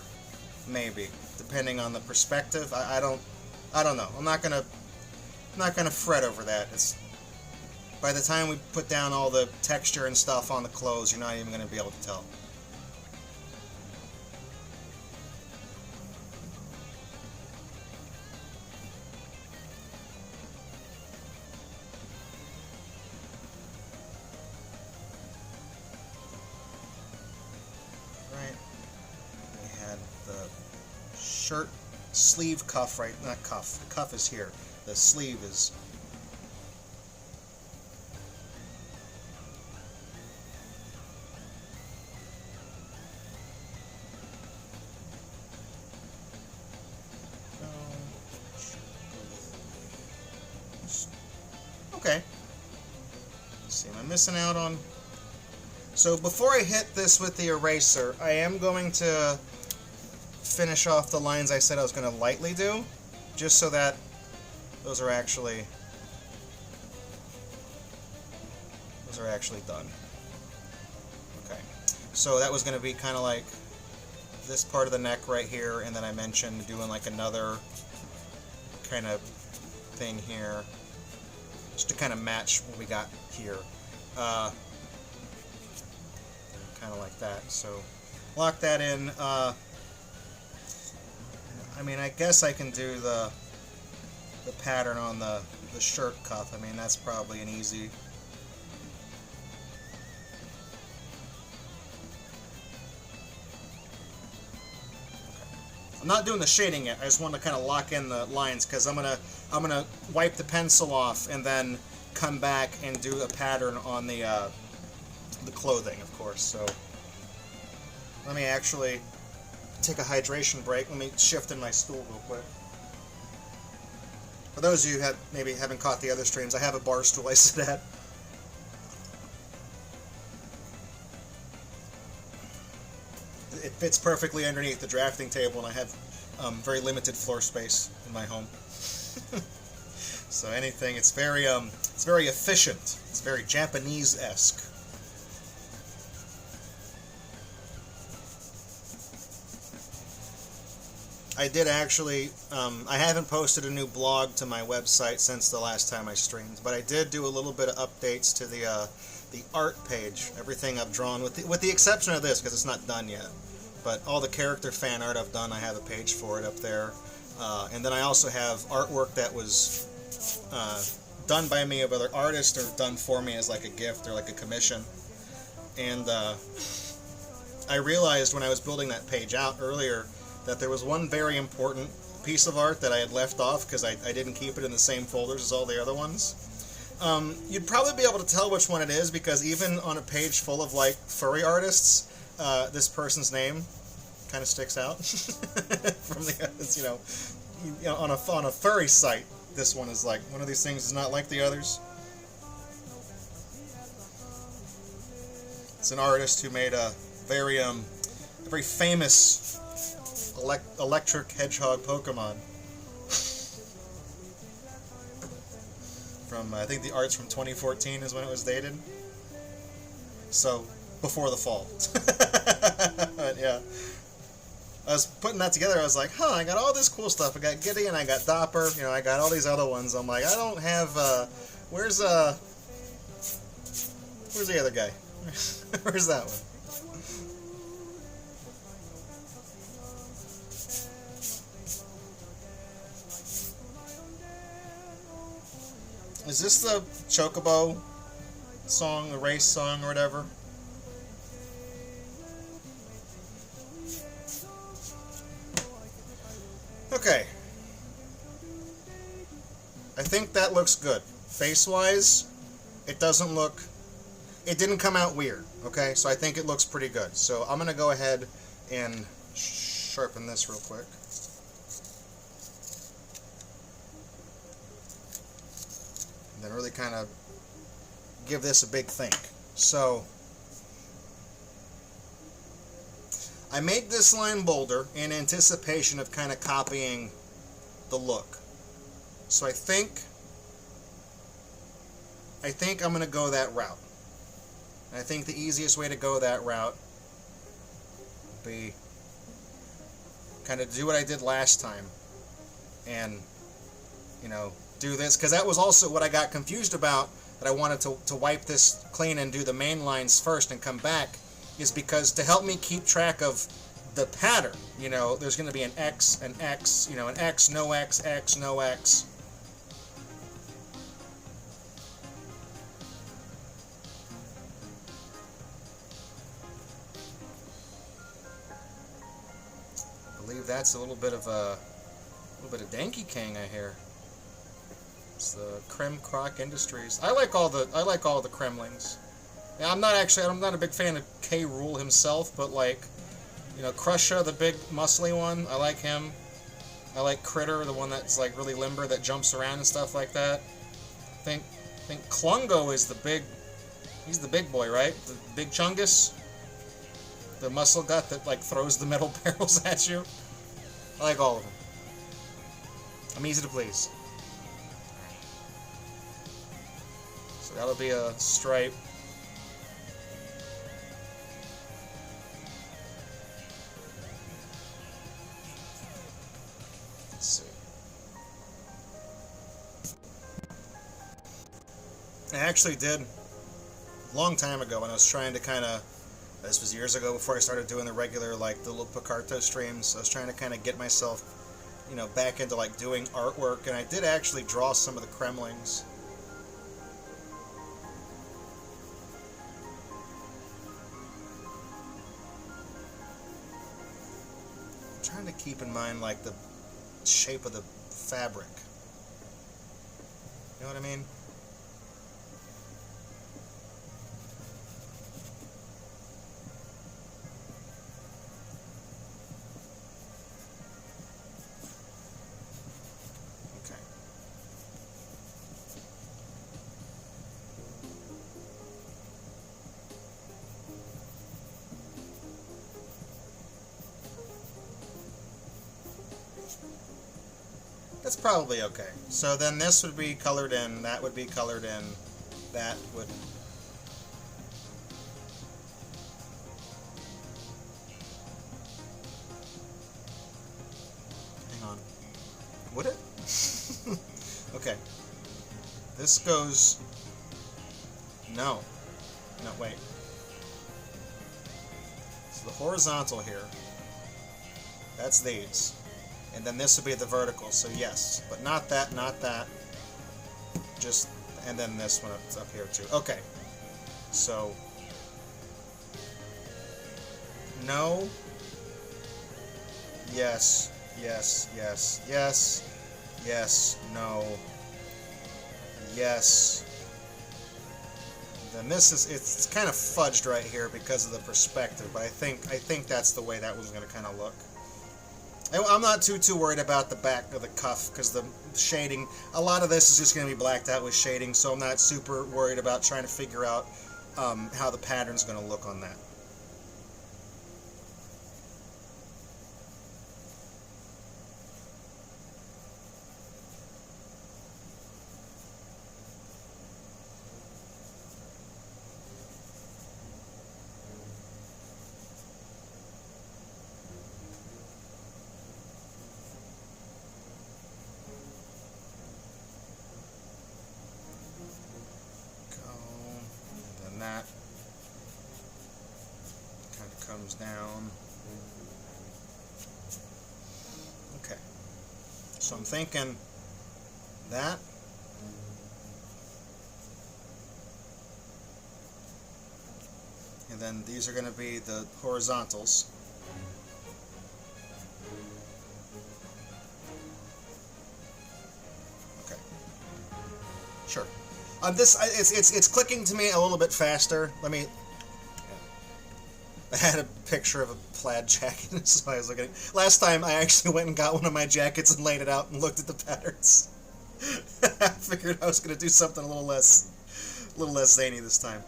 maybe, depending on the perspective. I don't know. I'm not gonna fret over that. It's by the time we put down all the texture and stuff on the clothes, you're not even gonna be able to tell. Shirt sleeve cuff, right? Not cuff. The cuff is here. The sleeve is. Okay. Let's see, am I missing out on? So before I hit this with the eraser, I am going to finish off the lines I said I was going to lightly do, just so that those are actually done. Okay, so that was going to be kind of like this part of the neck right here, and then I mentioned doing like another kind of thing here, just to kind of match what we got here, kind of like that. So lock that in. I mean, I guess I can do the pattern on the shirt cuff. I mean, that's probably an easy. I'm not doing the shading yet. I just want to kind of lock in the lines because I'm gonna wipe the pencil off and then come back and do a pattern on the clothing, of course. So let me actually take a hydration break. Let me shift in my stool real quick. For those of you who maybe haven't caught the other streams, I have a bar stool I sit at. It fits perfectly underneath the drafting table, and I have very limited floor space in my home. So anything, it's very efficient. It's very Japanese-esque. I did actually, I haven't posted a new blog to my website since the last time I streamed, but I did do a little bit of updates to the art page. Everything I've drawn, with the exception of this, because it's not done yet. But all the character fan art I've done, I have a page for it up there. And then I also have artwork that was done by me of other artists or done for me as like a gift or like a commission. And I realized when I was building that page out earlier that there was one very important piece of art that I had left off because I didn't keep it in the same folders as all the other ones. You'd probably be able to tell which one it is because even on a page full of like furry artists, this person's name kind of sticks out from the others. You know, on a furry site, this one is like one of these things is not like the others. It's an artist who made a very famous electric hedgehog Pokemon. From I think the art's from 2014 is when it was dated. So before the fall. But yeah, I was putting that together. I was like, I got all this cool stuff. I got Gideon, I got Dopper. You know, I got all these other ones. I'm like, I don't have. Where's the other guy? Where's that one? Is this the Chocobo song, the race song, or whatever? Okay. think that looks good. Face-wise, it doesn't look... It didn't come out weird, okay? So I think it looks pretty good. So I'm going to go ahead and sharpen this real quick. And then really kind of give this a big think. So I made this line bolder in anticipation of kind of copying the look. So I think I'm going to go that route. And I think the easiest way to go that route would be kind of do what I did last time and, you know, do this, because that was also what I got confused about, that I wanted to wipe this clean and do the main lines first and come back, is because to help me keep track of the pattern, you know, there's going to be an X, you know, an X, no X, X, no X. I believe that's a little bit of Danky King I hear. It's the Creme Croc Industries. I like all the Kremlings. Now, I'm not a big fan of K. Rool himself, but like, you know, Crusha, the big muscly one, I like him. I like Critter, the one that's like really limber, that jumps around and stuff like that. I think Klungo is he's the big boy, right? The big Chungus, the muscle gut that like throws the metal barrels at you. I like all of them. I'm easy to please. So that'll be a stripe. Let's see. I actually did a long time ago when I was trying to kind of, this was years ago before I started doing the regular, like the little Picarto streams, I was trying to kind of get myself, you know, back into like doing artwork, and I did actually draw some of the Kremlings. I'm trying to keep in mind like the shape of the fabric. You know what I mean? That's probably okay. So then this would be colored in, that would be colored in, that would... Hang on. Would it? Okay. This goes... No. No, wait. So the horizontal here, that's these. And then this would be the vertical, so yes. But not that, not that. Just, and then this one up here too. Okay. So, no. Yes, yes, yes, yes, yes, no. Yes. Then this is, it's kind of fudged right here because of the perspective, but I think that's the way that was going to kind of look. I'm not too worried about the back of the cuff because the shading, a lot of this is just going to be blacked out with shading, so I'm not super worried about trying to figure out how the pattern's going to look on that. That kind of comes down. Okay, so I'm thinking that, and then these are going to be the horizontals. Okay, Sure. It's clicking to me a little bit faster. Let me. I had a picture of a plaid jacket, so I was looking at. Last time, I actually went and got one of my jackets and laid it out and looked at the patterns. I figured I was going to do something a little less zany this time.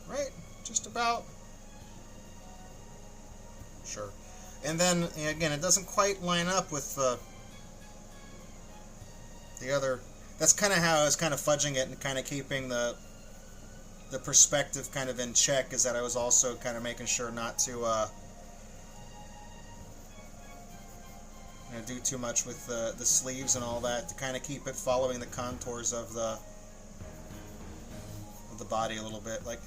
Right, just about. Sure. And then, again, it doesn't quite line up with the other. That's kind of how I was kind of fudging it and kind of keeping the perspective kind of in check, is that I was also kind of making sure not to do too much with the sleeves and all that, to kind of keep it following the contours of the body a little bit, like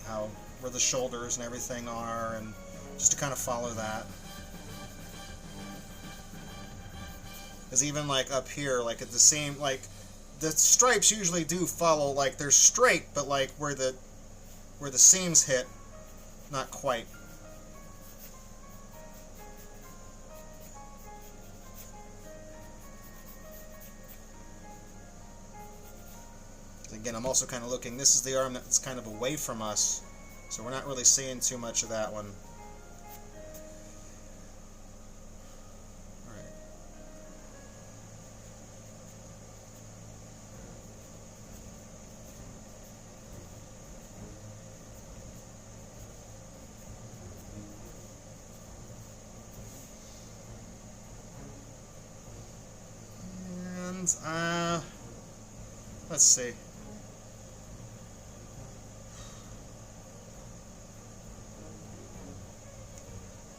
where the shoulders and everything are, and just to kind of follow that. Because even like up here, like at the same, like the stripes usually do follow, like they're straight, but like where the seams hit, not quite. Again, I'm also kind of looking, this is the arm that's kind of away from us, so we're not really seeing too much of that one. Alright. And, let's see.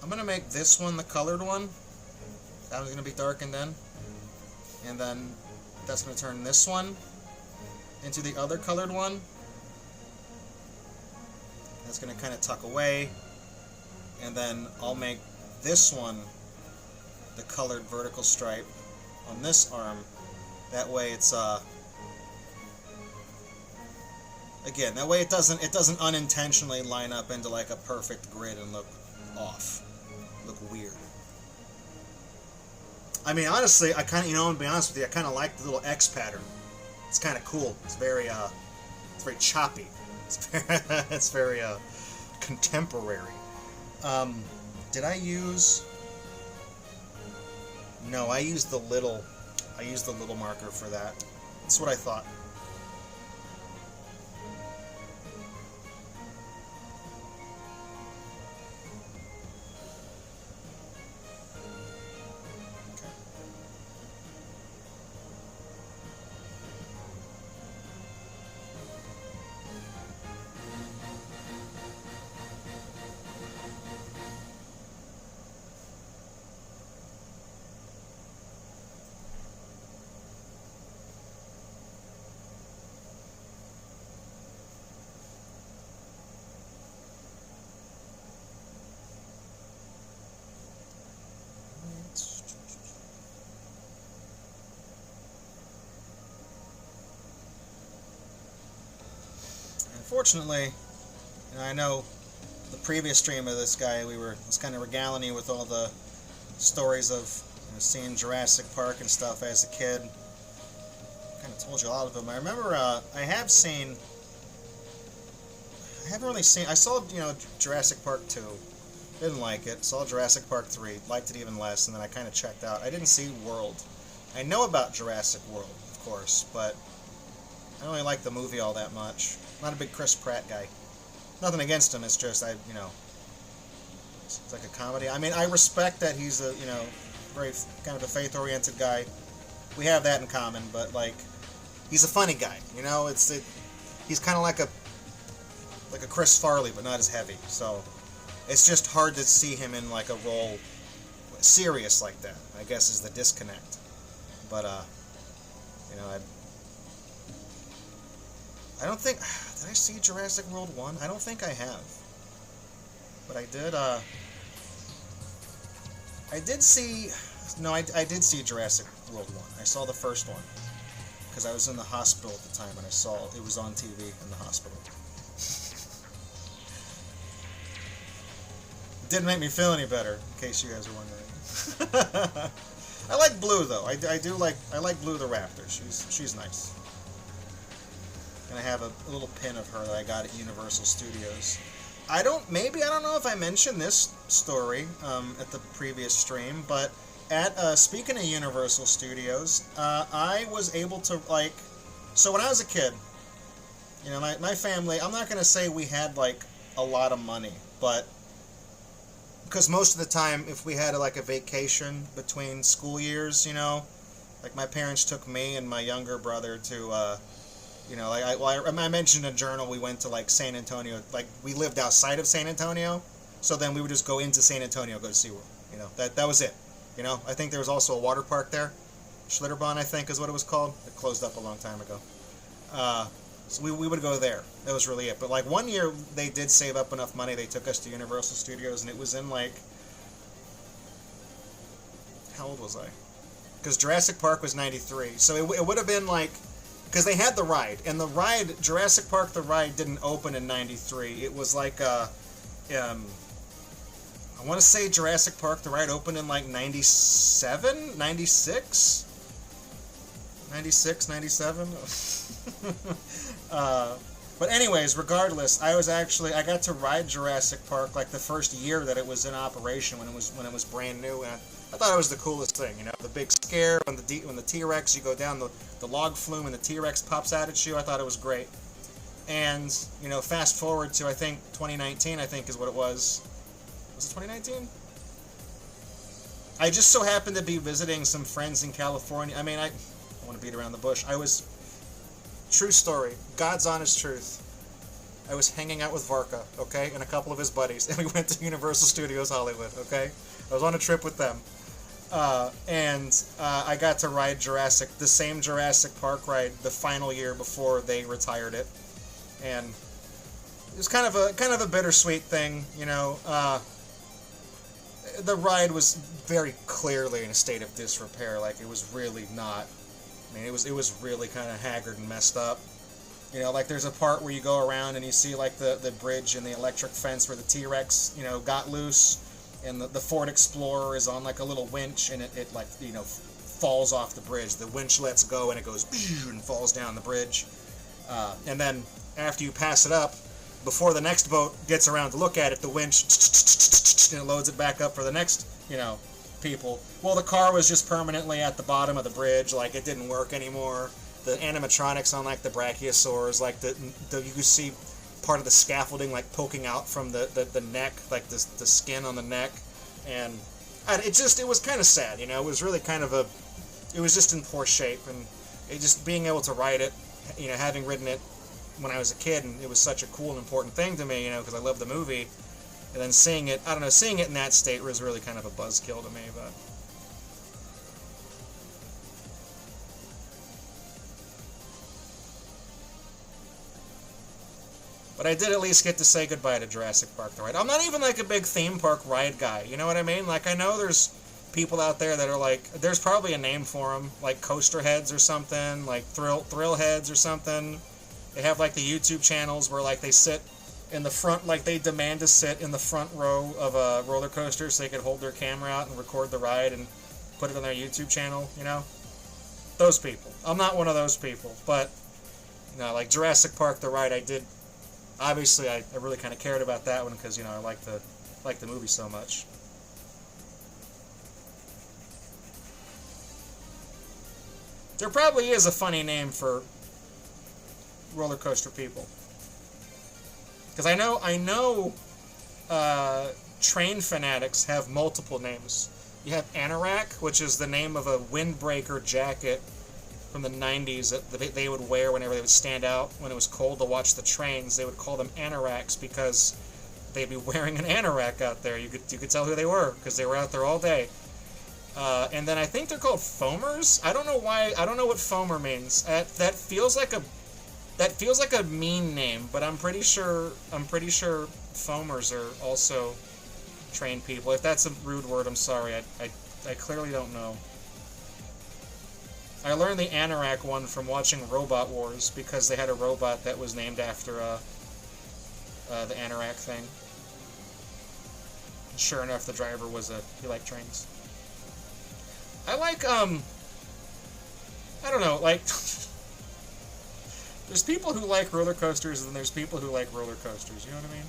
I'm going to make this one the colored one. That one's going to be darkened in. And then that's going to turn this one into the other colored one. That's going to kind of tuck away. And then I'll make this one the colored vertical stripe on this arm. That way it's again, that way it doesn't unintentionally line up into like a perfect grid and look off. Look weird. I mean, honestly, I kind of, to be honest with you, I kind of like the little X pattern. It's kind of cool. It's very choppy. It's very contemporary. Did I use? No, I used the little marker for that. That's what I thought. Unfortunately, I know the previous stream of this guy, was kind of regaling you with all the stories of seeing Jurassic Park and stuff as a kid. Kind of told you a lot of them. I remember I haven't really seen. I saw Jurassic Park 2, didn't like it. Saw Jurassic Park 3, liked it even less, and then I kind of checked out. I didn't see World. I know about Jurassic World, of course, but I don't really like the movie all that much. I'm not a big Chris Pratt guy. Nothing against him, it's just, It's like a comedy. I mean, I respect that he's a, very kind of a faith-oriented guy. We have that in common, but like, he's a funny guy. He's kind of like a Chris Farley, but not as heavy. So it's just hard to see him in like a role serious like that, I guess, is the disconnect. But I don't think, did I see Jurassic World 1? I don't think I have. But I did see, no, I did see Jurassic World 1. I saw the first one, because I was in the hospital at the time, and I saw it was on TV in the hospital. Didn't make me feel any better, in case you guys are wondering. I like Blue though. I like Blue the raptor. She's nice. And I have a little pin of her that I got at Universal Studios. I don't know if I mentioned this story at the previous stream, but speaking of Universal Studios, I was able to so when I was a kid, my family, I'm not gonna say we had like a lot of money, but because most of the time, if we had like a vacation between school years, like my parents took me and my younger brother to, I mentioned in a journal, we went to like San Antonio, like we lived outside of San Antonio, so then we would just go into San Antonio, go to SeaWorld, that was it, I think there was also a water park there, Schlitterbahn, I think is what it was called. It closed up a long time ago. So we would go there. That was really it. But like one year they did save up enough money. They took us to Universal Studios, and it was in like, how old was I? Because Jurassic Park was 93. So it would have been like, because they had the ride, and the ride, Jurassic Park, the ride didn't open in 93. It was like I want to say Jurassic Park, the ride opened in like 97, 96? 96, 97? But anyways, regardless, I got to ride Jurassic Park like the first year that it was in operation when it was brand new, and I thought it was the coolest thing, the big scare when the T-Rex, you go down the log flume and the T-Rex pops out at you. I thought it was great. And fast forward to I think 2019, I think is what it was. Was it 2019? I just so happened to be visiting some friends in California. I mean, I want to beat around the bush. True story, God's honest truth. I was hanging out with Varka, okay, and a couple of his buddies, and we went to Universal Studios Hollywood, okay? I was on a trip with them. I got to ride the same Jurassic Park ride the final year before they retired it. And it was kind of a bittersweet thing, the ride was very clearly in a state of disrepair. Like, it was really not. I mean, it was really kind of haggard and messed up. Like there's a part where you go around and you see like the bridge and the electric fence where the T-Rex, got loose, and the Ford Explorer is on like a little winch, and it like, falls off the bridge. The winch lets go and it goes and falls down the bridge. And then after you pass it up, before the next boat gets around to look at it, the winch and it loads it back up for the next, people. Well, the car was just permanently at the bottom of the bridge, like it didn't work anymore. The animatronics on like the brachiosaurs, like you could see part of the scaffolding like poking out from the neck, like the skin on the neck, and it was kind of sad, It was really kind of it was just in poor shape, and it just being able to ride it, having ridden it when I was a kid, and it was such a cool and important thing to me, because I love the movie. And then seeing it in that state was really kind of a buzzkill to me, but. But I did at least get to say goodbye to Jurassic Park the ride. I'm not even like a big theme park ride guy, you know what I mean? Like, I know there's people out there that are like, there's probably a name for them, like coaster heads or something, like thrill heads or something. They have like the YouTube channels where like they sit in the front, like they demand to sit in the front row of a roller coaster so they could hold their camera out and record the ride and put it on their YouTube channel, Those people. I'm not one of those people, but, like Jurassic Park, the ride, I did, obviously I really kind of cared about that one because, I like the movie so much. There probably is a funny name for roller coaster people. Because I know train fanatics have multiple names. You have anorak, which is the name of a windbreaker jacket from the 90s that they would wear whenever they would stand out when it was cold to watch the trains. They would call them anoraks because they'd be wearing an anorak out there. You could tell who they were because they were out there all day. And then I think they're called foamers. I don't know why. I don't know what foamer means. That feels like a mean name, but I'm pretty sure foamers are also trained people. If that's a rude word, I'm sorry. I clearly don't know. I learned the anorak one from watching Robot Wars because they had a robot that was named after the anorak thing. Sure enough, the driver he liked trains. I like, I don't know, like, there's people who like roller coasters, and then there's people who like roller coasters, you know what I mean?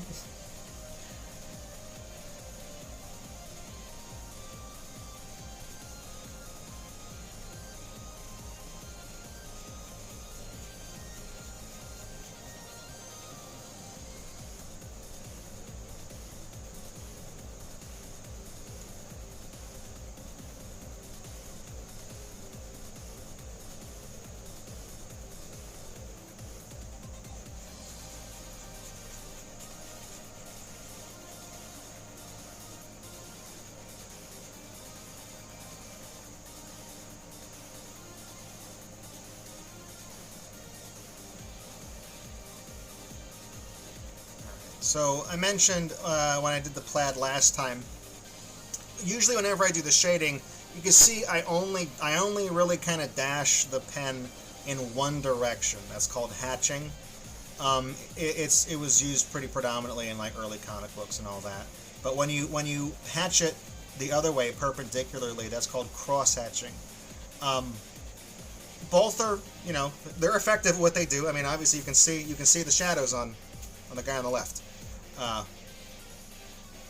So I mentioned when I did the plaid last time, usually whenever I do the shading, you can see I only really kind of dash the pen in one direction. That's called hatching. It was used pretty predominantly in like early comic books and all that. But when you hatch it the other way perpendicularly, that's called cross hatching. Both are, they're effective at what they do. I mean, obviously you can see the shadows on the guy on the left.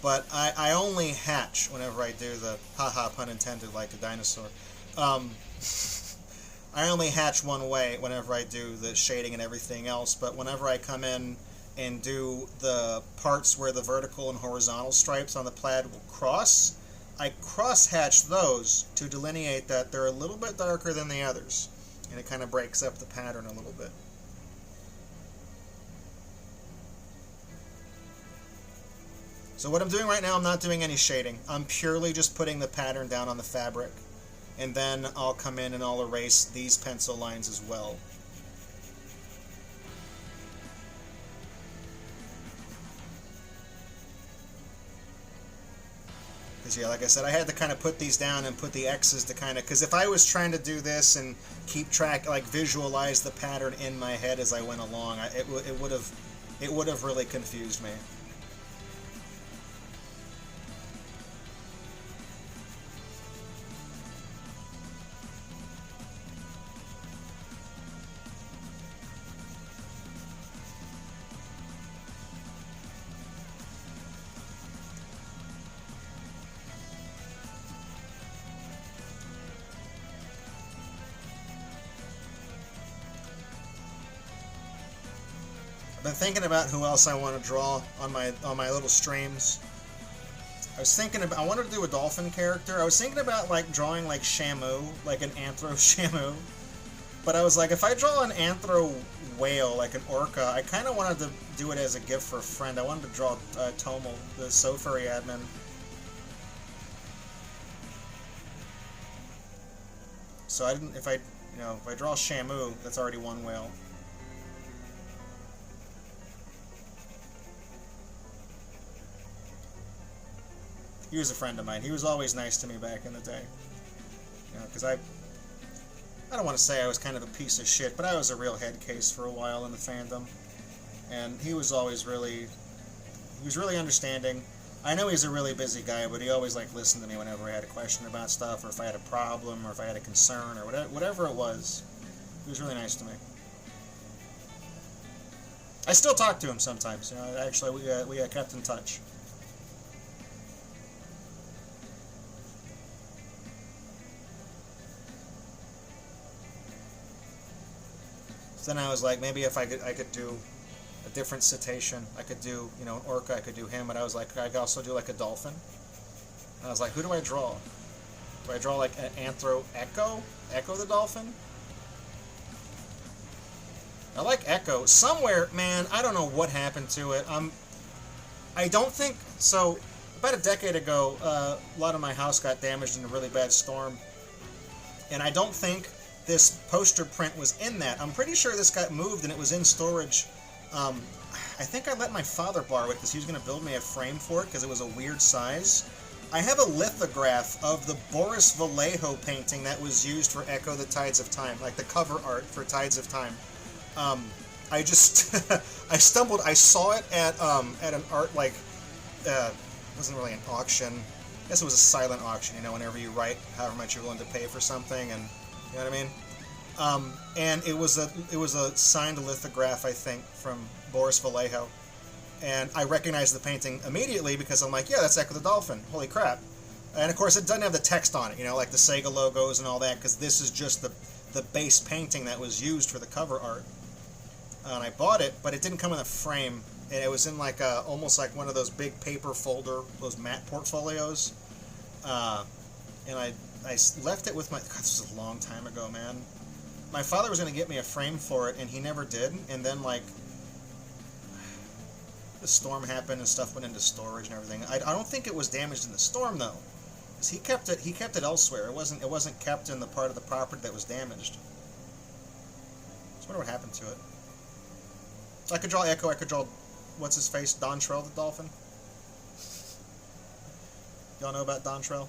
But I only hatch whenever I do the, haha, pun intended, like a dinosaur. I only hatch one way whenever I do the shading and everything else, but whenever I come in and do the parts where the vertical and horizontal stripes on the plaid will cross, I cross-hatch those to delineate that they're a little bit darker than the others, and it kind of breaks up the pattern a little bit. So what I'm doing right now, I'm not doing any shading. I'm purely just putting the pattern down on the fabric. And then I'll come in and I'll erase these pencil lines as well. Because yeah, like I said, I had to kind of put these down and put the X's to kind of, because if I was trying to do this and keep track, like visualize the pattern in my head as I went along, it would have really confused me. I've been thinking about who else I want to draw on my little streams. I wanted to do a dolphin character. I was thinking about like drawing like Shamu, like an anthro Shamu. But I was like, if I draw an anthro whale, like an orca, I kind of wanted to do it as a gift for a friend. I wanted to draw Tomel, the SoFurry admin. So I didn't. If I draw Shamu, that's already one whale. He was a friend of mine. He was always nice to me back in the day. Because I don't want to say I was kind of a piece of shit, but I was a real head case for a while in the fandom. And he was always really understanding. I know he's a really busy guy, but he always listened to me whenever I had a question about stuff, or if I had a problem, or if I had a concern, or whatever it was. He was really nice to me. I still talk to him sometimes. Actually, we kept in touch. So then I was like, maybe if I could do a different cetacean. I could do, you know, an orca, I could do him, but I was like, I could also do like a dolphin. And I was like, who do I draw? Do I draw like an Echo? Echo the dolphin? I like Echo. Somewhere, man, I don't know what happened to it. I don't think, so about a decade ago, a lot of my house got damaged in a really bad storm. And I don't think this poster print was in that. I'm pretty sure this got moved and it was in storage. I think I let my father borrow it because he was going to build me a frame for it because it was a weird size. I have a lithograph of the Boris Vallejo painting that was used for Echo the Tides of Time, like the cover art for Tides of Time. I just, I stumbled, I saw it at an art, like, it wasn't really an auction. I guess it was a silent auction, you know, whenever you write however much you're willing to pay for something, and, you know what I mean? And it was a signed lithograph, I think, from Boris Vallejo. And I recognized the painting immediately because I'm like, yeah, that's Echo the Dolphin. Holy crap. And of course, it doesn't have the text on it, you know, like the Sega logos and all that, because this is just the base painting that was used for the cover art. And I bought it, but it didn't come in a frame. And it was in like almost like one of those big paper folder, those matte portfolios. And I left it with my, God, this was a long time ago, man. My father was going to get me a frame for it, and he never did. And then, like, the storm happened and stuff went into storage and everything. I don't think it was damaged in the storm, though. Because he kept it elsewhere. It wasn't kept in the part of the property that was damaged. So I wonder what happened to it. So I could draw Echo, I could draw, what's his face, Dontrell the dolphin. Y'all know about Dontrell?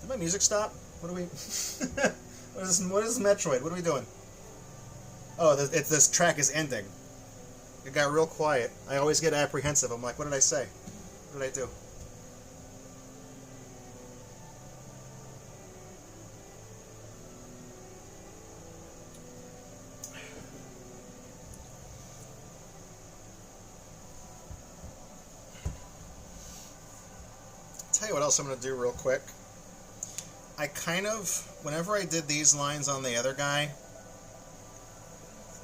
Did my music stop? What are we... what is Metroid? What are we doing? Oh, this track is ending. It got real quiet. I always get apprehensive. I'm like, what did I say? What did I do? Tell you what else I'm going to do real quick. I kind of, whenever I did these lines on the other guy,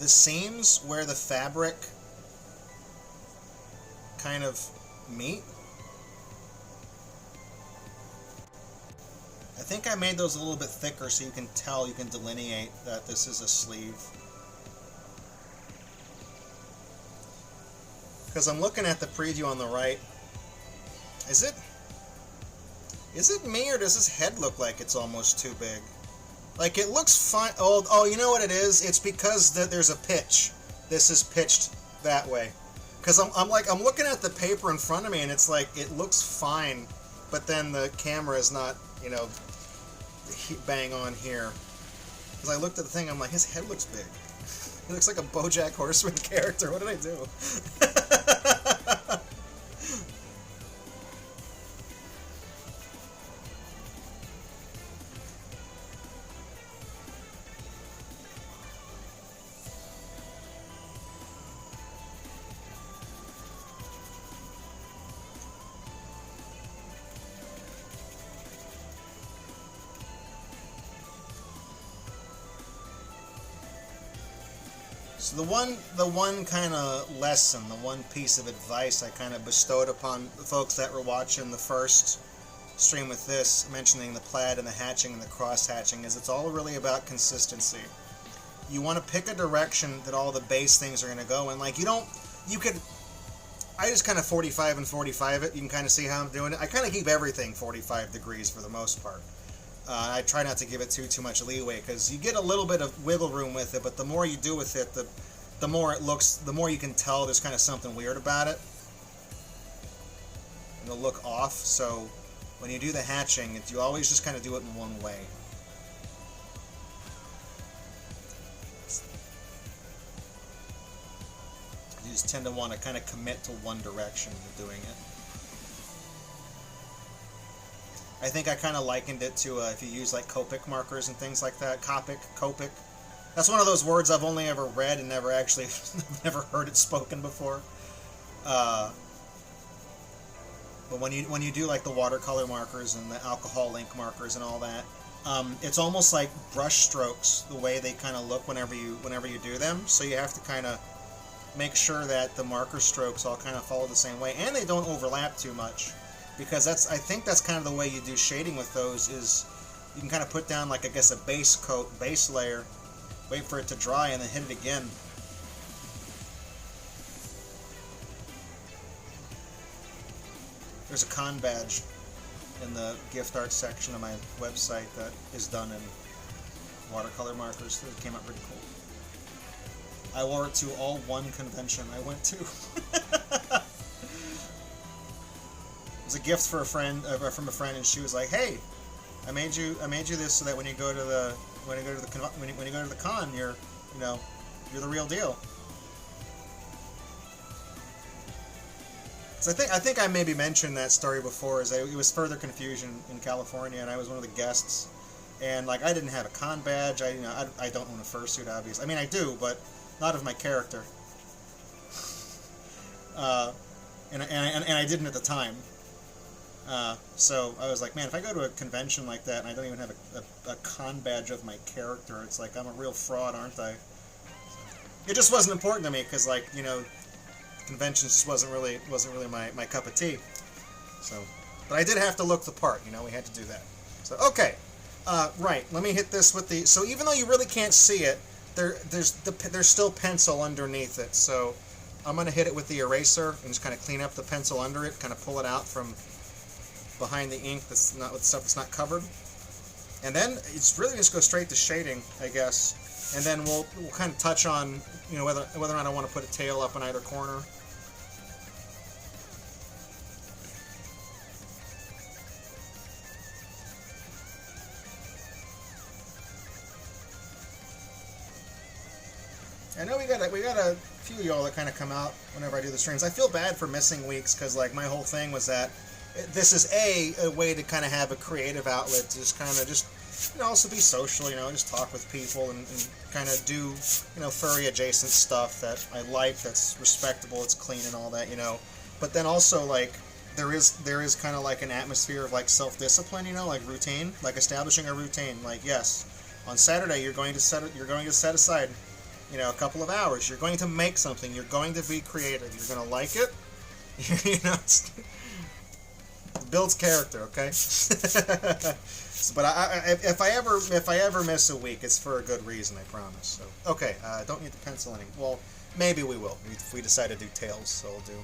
the seams where the fabric kind of meet, I think I made those a little bit thicker so you can tell, you can delineate that this is a sleeve. Because I'm looking at the preview on the right. Is it me, or does his head look like it's almost too big? Like, it looks fine. Oh, you know what it is? It's because there's a pitch. This is pitched that way. Because I'm looking at the paper in front of me, and it's like, it looks fine, but then the camera is not, you know, bang on here. Because I looked at the thing, I'm like, his head looks big. He looks like a BoJack Horseman character. What did I do? So the one kind of lesson, the one piece of advice I kind of bestowed upon the folks that were watching the first stream with this, mentioning the plaid and the hatching and the cross hatching, is it's all really about consistency. You want to pick a direction that all the base things are going to go in. Like, I just kind of 45 and 45 it. You can kind of see how I'm doing it. I kind of keep everything 45 degrees for the most part. I try not to give it too much leeway, because you get a little bit of wiggle room with it, but the more you do with it, the more it looks, the more you can tell there's kind of something weird about it. And it'll look off, so when you do the hatching, you always just kind of do it in one way. You just tend to want to kind of commit to one direction with doing it. I think I kind of likened it to if you use like Copic markers and things like that. Copic. That's one of those words I've only ever read and never actually, never heard it spoken before. But when you do like the watercolor markers and the alcohol ink markers and all that, It's almost like brush strokes, the way they kind of look whenever you do them. So you have to kind of make sure that the marker strokes all kind of follow the same way, and they don't overlap too much, because I think that's kind of the way you do shading with those. Is you can kind of put down, like, I guess, a base layer, wait for it to dry, and then hit it again. There's a con badge in the gift art section of my website that is done in watercolor markers. It came out pretty cool. I wore it to all one convention I went to. It was a gift for a friend, from a friend, and she was like, "Hey, I made you this so that when you go to the con, you're the real deal." So I think I maybe mentioned that story before. It was further confusion in California, and I was one of the guests, and like I didn't have a con badge. I don't own a fursuit, obviously. I mean, I do, but not of my character. And I didn't at the time. So I was like, man, if I go to a convention like that and I don't even have a con badge of my character, it's like I'm a real fraud, aren't I? It just wasn't important to me, because, like, conventions just wasn't really my cup of tea. So, but I did have to look the part. We had to do that. So okay, right. Let me hit this with the. So even though you really can't see it, there's still pencil underneath it. So I'm gonna hit it with the eraser and just kind of clean up the pencil under it, kind of pull it out from behind the ink that's not with stuff that's not covered, and then it's really just go straight to shading, I guess. And then we'll kind of touch on whether or not I want to put a tail up in either corner. I know we got a few of y'all that kind of come out whenever I do the streams. I feel bad for missing weeks, because like my whole thing was that this is a way to kind of have a creative outlet to just kind of also be social, just talk with people and kind of do furry adjacent stuff that I like, that's respectable, it's clean and all that, But then also, like, there is kind of like an atmosphere of like self-discipline, like routine, like establishing a routine. Like, yes, on Saturday you're going to set aside a couple of hours. You're going to make something. You're going to be creative. You're going to like it. It builds character, okay? But if I ever miss a week, it's for a good reason, I promise. So, okay, don't need the pencil anymore. Well, maybe we will if we decide to do tails. So we'll do.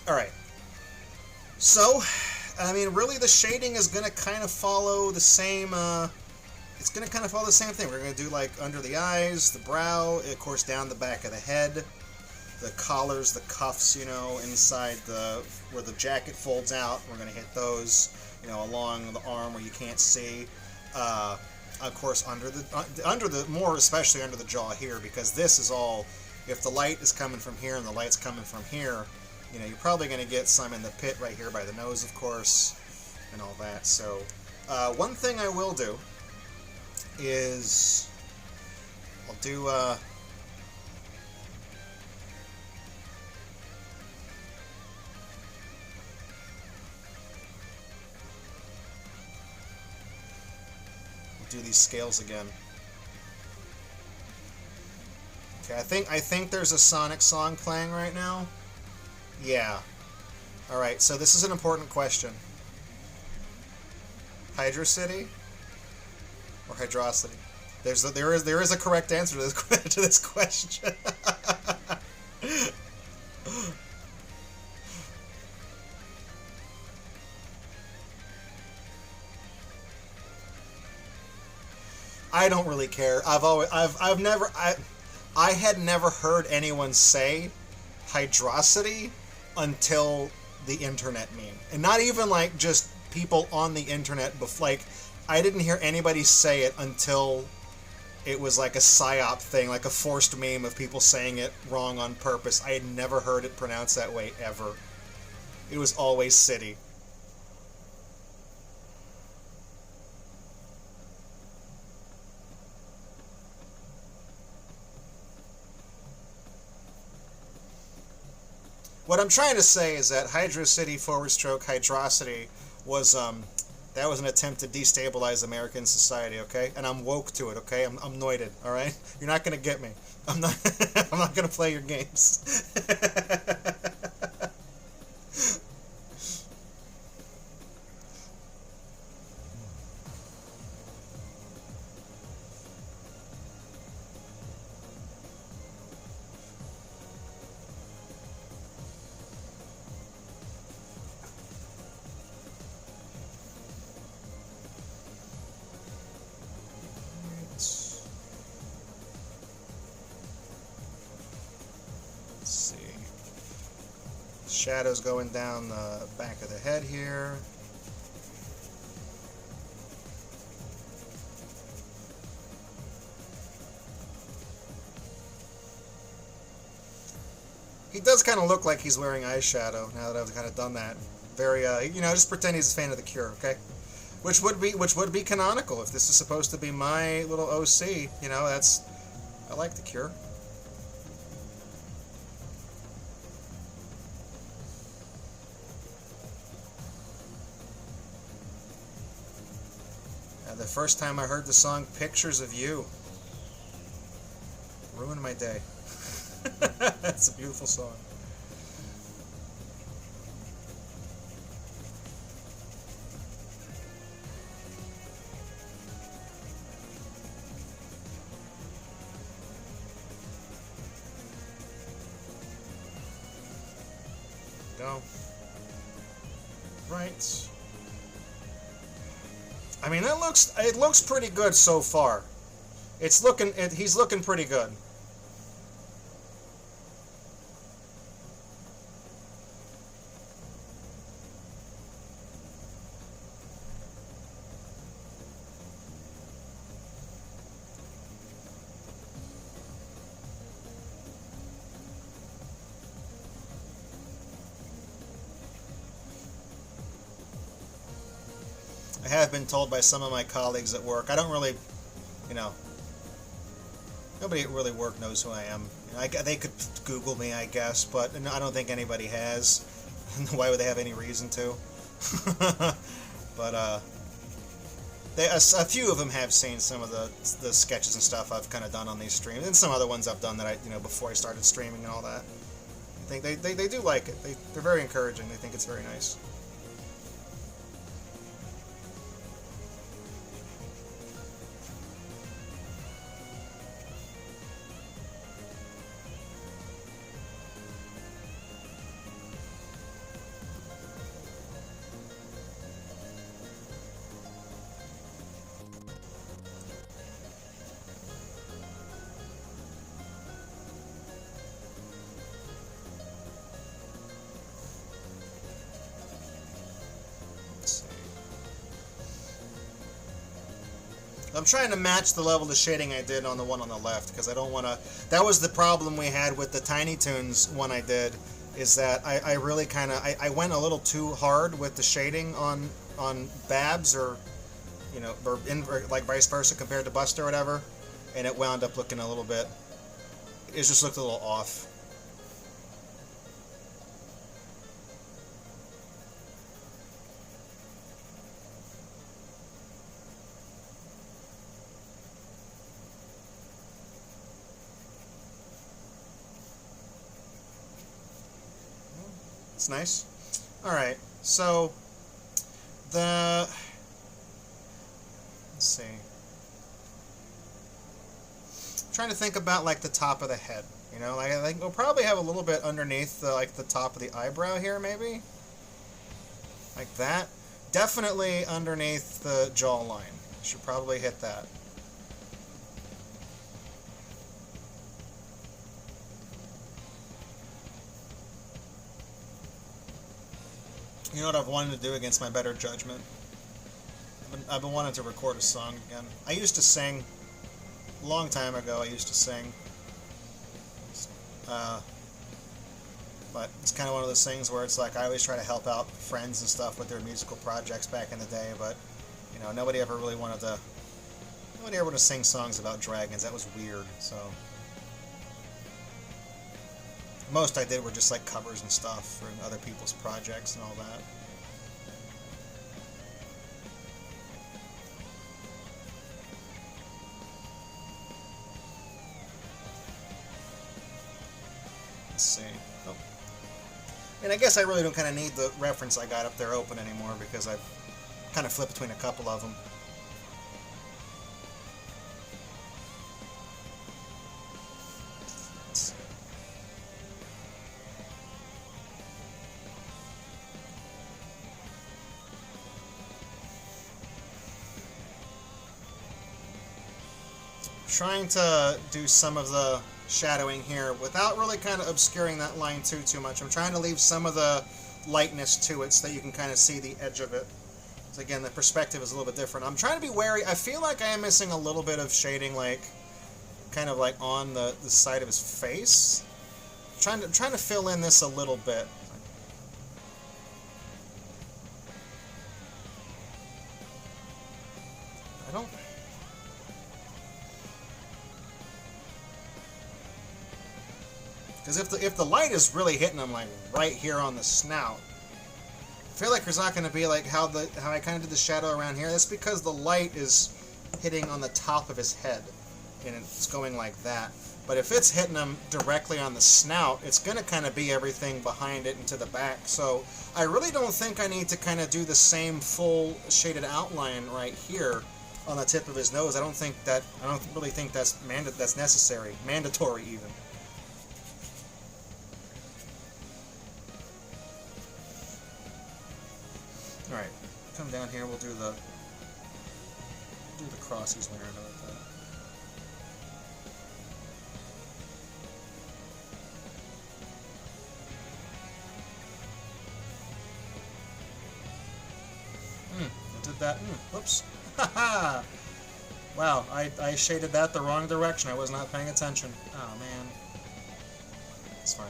All right. So, I mean, really, the shading is going to kind of follow the same. It's going to kind of follow the same thing. We're going to do, like, under the eyes, the brow, of course, down the back of the head, the collars, the cuffs, inside where the jacket folds out. We're going to hit those, along the arm where you can't see. Of course, more especially under the jaw here, because this is all, if the light is coming from here and the light's coming from here, you're probably going to get some in the pit right here by the nose, of course, and all that. So, one thing I will do is I'll do these scales again. Okay, I think there's a Sonic song playing right now. Yeah. All right, so this is an important question. Hydro City or Hydrocity? There is a correct answer to this question. I don't really care. I had never heard anyone say Hydrocity until the internet meme, and not even like just people on the internet. Like, I didn't hear anybody say it until it was like a psyop thing, like a forced meme of people saying it wrong on purpose. I had never heard it pronounced that way ever. It was always City. What I'm trying to say is that Hydro City / Hydrocity was That was an attempt to destabilize American society, okay? And I'm woke to it, okay? I'm noited, all right? You're not gonna get me. I'm not. I'm not gonna play your games. Shadows going down the back of the head here. He does kind of look like he's wearing eyeshadow now that I've kind of done that. Very, you know, just pretend he's a fan of The Cure, okay? Which would be canonical if this is supposed to be my little OC. You know, I like The Cure. The first time I heard the song Pictures of You, ruined my day. That's a beautiful song. Go. Right. I mean, it looks pretty good so far. He's looking pretty good. I have been told by some of my colleagues at work, I don't really, you know, nobody at really work knows who I am. You know, they could Google me, I guess, but I don't think anybody has. Why would they have any reason to? But a few of them have seen some of the sketches and stuff I've kind of done on these streams, and some other ones I've done that before I started streaming and all that. I think they do like it. They're very encouraging. They think it's very nice. I'm trying to match the level of shading I did on the one on the left, because I don't want to... That was the problem we had with the Tiny Toons one I did, is that I really kind of... I went a little too hard with the shading on Babs, or, or like vice versa compared to Buster or whatever, and it wound up looking a little bit... It just looked a little off. It's nice. Alright, so let's see. I'm trying to think about like the top of the head. Like I think we'll probably have a little bit underneath the top of the eyebrow here, maybe. Like that. Definitely underneath the jawline. Should probably hit that. You know what I've wanted to do against my better judgment? I've been wanting to record a song again. I used to sing. A long time ago, I used to sing. But it's kind of one of those things where it's like I always try to help out friends and stuff with their musical projects back in the day, but, nobody ever really wanted to... Nobody ever wanted to sing songs about dragons. That was weird, so... Most I did were just like covers and stuff for other people's projects and all that. Let's see. Oh. And I guess I really don't kind of need the reference I got up there open anymore because I've kind of flipped between a couple of them. Trying to do some of the shadowing here without really kind of obscuring that line too much. I'm trying to leave some of the lightness to it so that you can kind of see the edge of it. So again, the perspective is a little bit different. I'm trying to be wary. I feel like I am missing a little bit of shading, like kind of like on the side of his face. I'm trying to fill in this a little bit. I don't. Because if the light is really hitting him like right here on the snout, I feel like there's not going to be like how I kind of did the shadow around here. That's because the light is hitting on the top of his head, and it's going like that. But if it's hitting him directly on the snout, it's going to kind of be everything behind it and to the back. So I really don't think I need to kind of do the same full shaded outline right here on the tip of his nose. I don't really think that's necessary, mandatory even. Alright, come down here, we'll do the cross he's wearing with that. I did that. Whoops. Haha! Wow, I shaded that the wrong direction. I was not paying attention. Oh, man. It's fine.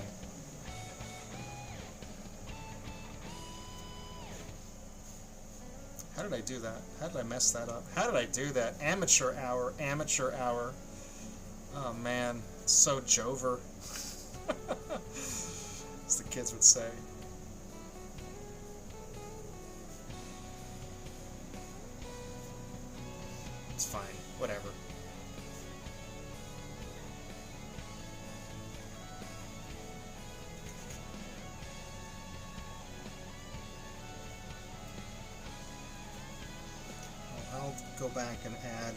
How did I do that? How did I mess that up? How did I do that? Amateur hour, amateur hour. Oh man, it's so Jover. As the kids would say. It's fine, whatever. I'll go back and add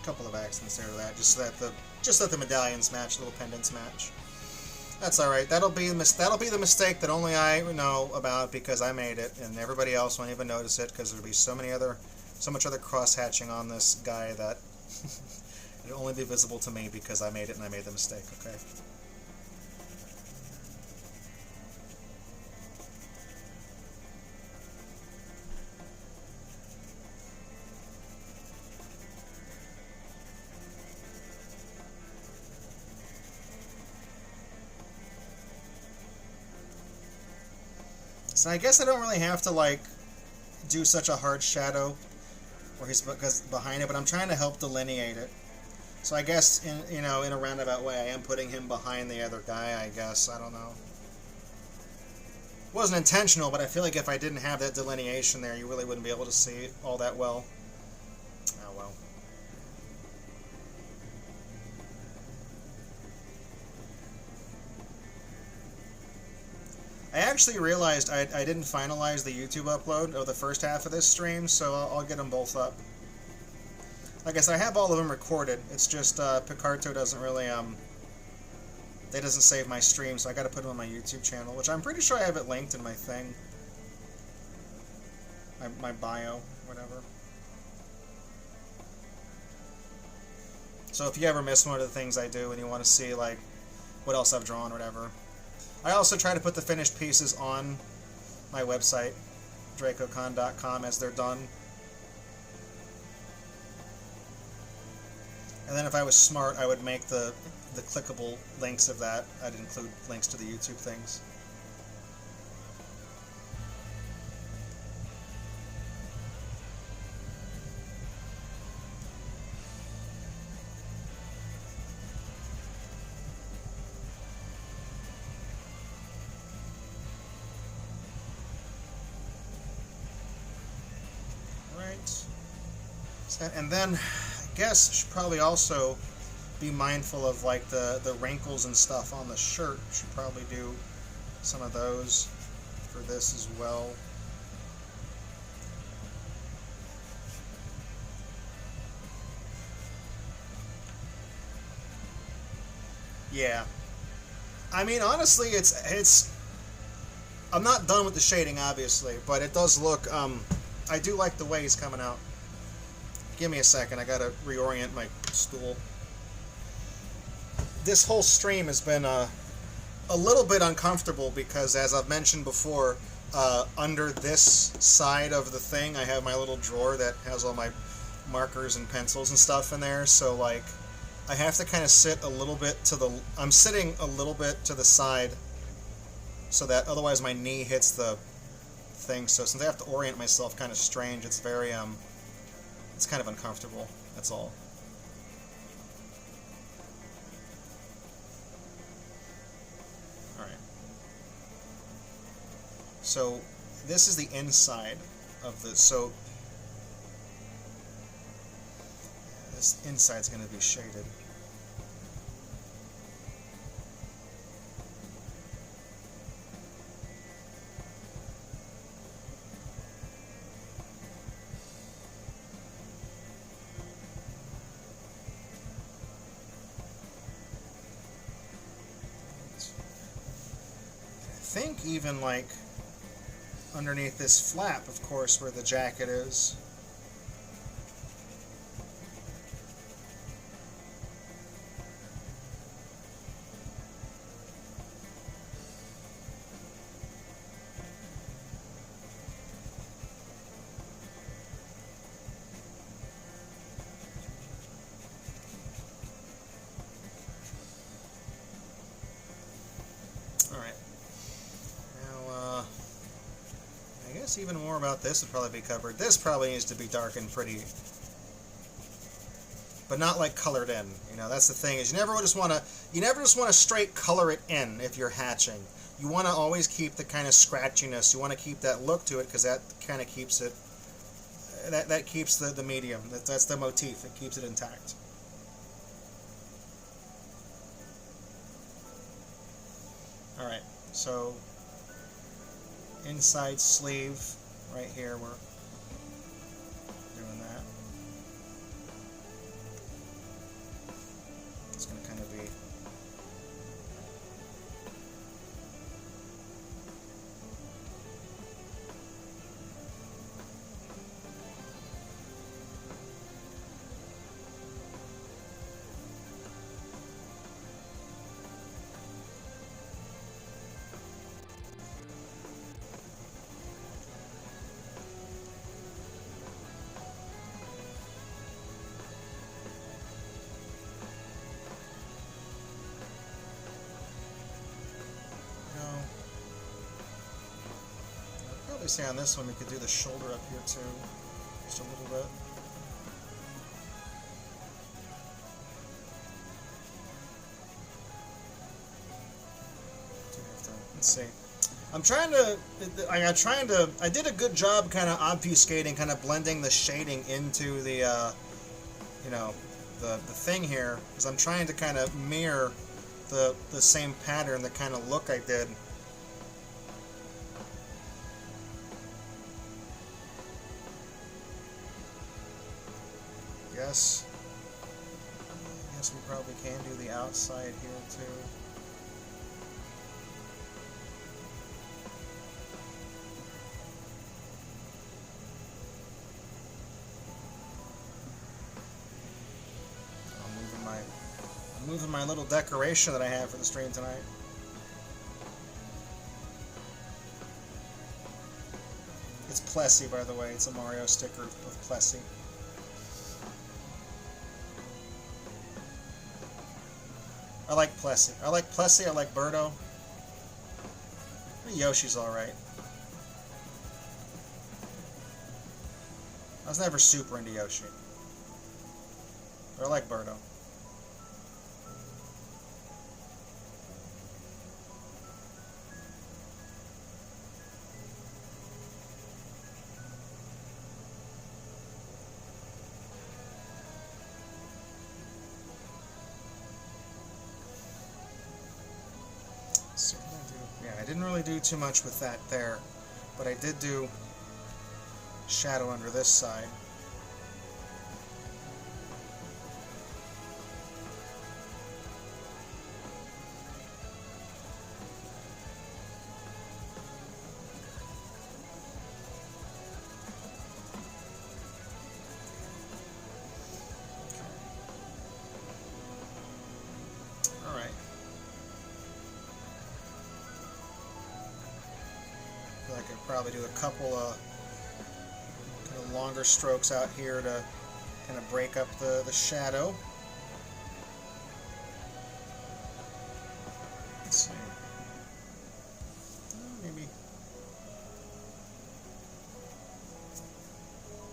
a couple of accents there to that, just so that the medallions match, little pendants match. That's all right. That'll be the mistake that only I know about because I made it, and everybody else won't even notice it because there'll be so much other cross hatching on this guy that. It'll only be visible to me because I made it and I made the mistake, okay? So I guess I don't really have to, like, do such a hard shadow where he's behind it, but I'm trying to help delineate it. So I guess, in a roundabout way, I am putting him behind the other guy, I guess. I don't know. It wasn't intentional, but I feel like if I didn't have that delineation there, you really wouldn't be able to see all that well. Oh, well. I actually realized I didn't finalize the YouTube upload of the first half of this stream, so I'll get them both up. Like I said, I have all of them recorded. It's just Picarto doesn't really they doesn't save my stream, so I got to put them on my YouTube channel, which I'm pretty sure I have it linked in my thing, my bio, whatever. So if you ever miss one of the things I do and you want to see like what else I've drawn, or whatever, I also try to put the finished pieces on my website, LouisKohn.com, as they're done. And then if I was smart, I would make the clickable links of that. I'd include links to the YouTube things. And then I guess I should probably also be mindful of like the wrinkles and stuff on the shirt. Should probably do some of those for this as well. Yeah. I mean, honestly, it's I'm not done with the shading, obviously, but it does look, I do like the way he's coming out. Give me a second, I gotta reorient my stool. This whole stream has been a little bit uncomfortable because, as I've mentioned before, under this side of the thing, I have my little drawer that has all my markers and pencils and stuff in there, so, like, I have to kind of sit a little bit to the... I'm sitting a little bit to the side so that otherwise my knee hits the thing. So since I have to orient myself kind of strange, it's very, it's kind of uncomfortable. That's all. Alright. So this is the inside of the... So this inside's going to be shaded. I think even like underneath this flap, of course, where the jacket is. Even more about this would probably be covered. This probably needs to be darkened pretty, but not like colored in. You know, that's the thing, is you never just want to straight color it in if you're hatching. You want to always keep the kind of scratchiness. You want to keep that look to it because that kind of keeps it. That keeps the medium. That's the motif. It keeps it intact. All right, so. Inside sleeve, right here, we're doing that. It's going to kind of be... Say on this one we could do the shoulder up here too, just a little bit. Let's see. I did a good job kind of obfuscating, kind of blending the shading into the, you know, the thing here, because I'm trying to kind of mirror the same pattern, the kind of look I did. I guess we probably can do the outside here too. I'm moving my little decoration that I have for the stream tonight. It's Plessy, by the way. It's a Mario sticker with Plessy. I like Plessy. I like Plessy. I like Birdo. Yoshi's alright. I was never super into Yoshi. But I like Birdo. Yeah, I didn't really do too much with that there, but I did do shadow under this side. I could probably do a couple of kind of longer strokes out here to kind of break up the shadow. Let's see. Maybe a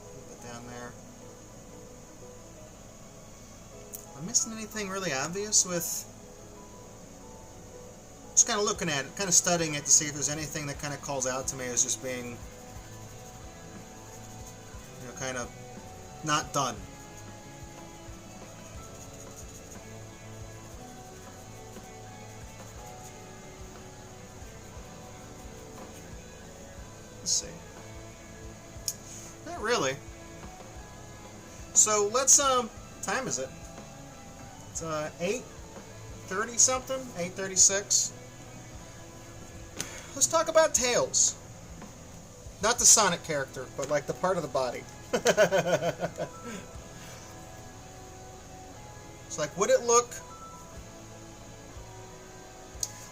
little bit down there. Am I missing anything really obvious with... Just kind of looking at it, kind of studying it to see if there's anything that kind of calls out to me as just being, you know, kind of not done. Let's see. Not really. So let's, time is it? It's 8:30 something, 8:36. Let's talk about tails. Not the Sonic character, but like the part of the body. It's like, would it look...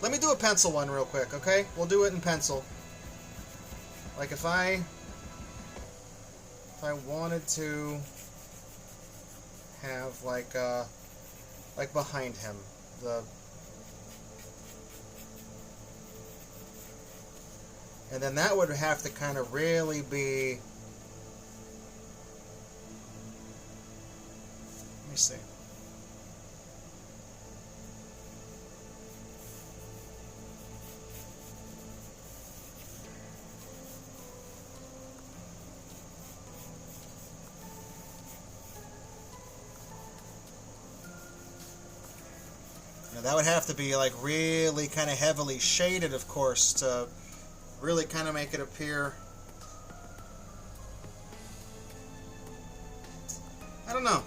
Let me do a pencil one real quick, okay? We'll do it in pencil. Like if I wanted to have like behind him, and then that would have to kind of really be, let me see. Now that would have to be like really kind of heavily shaded, of course, to really kind of make it appear. I don't know.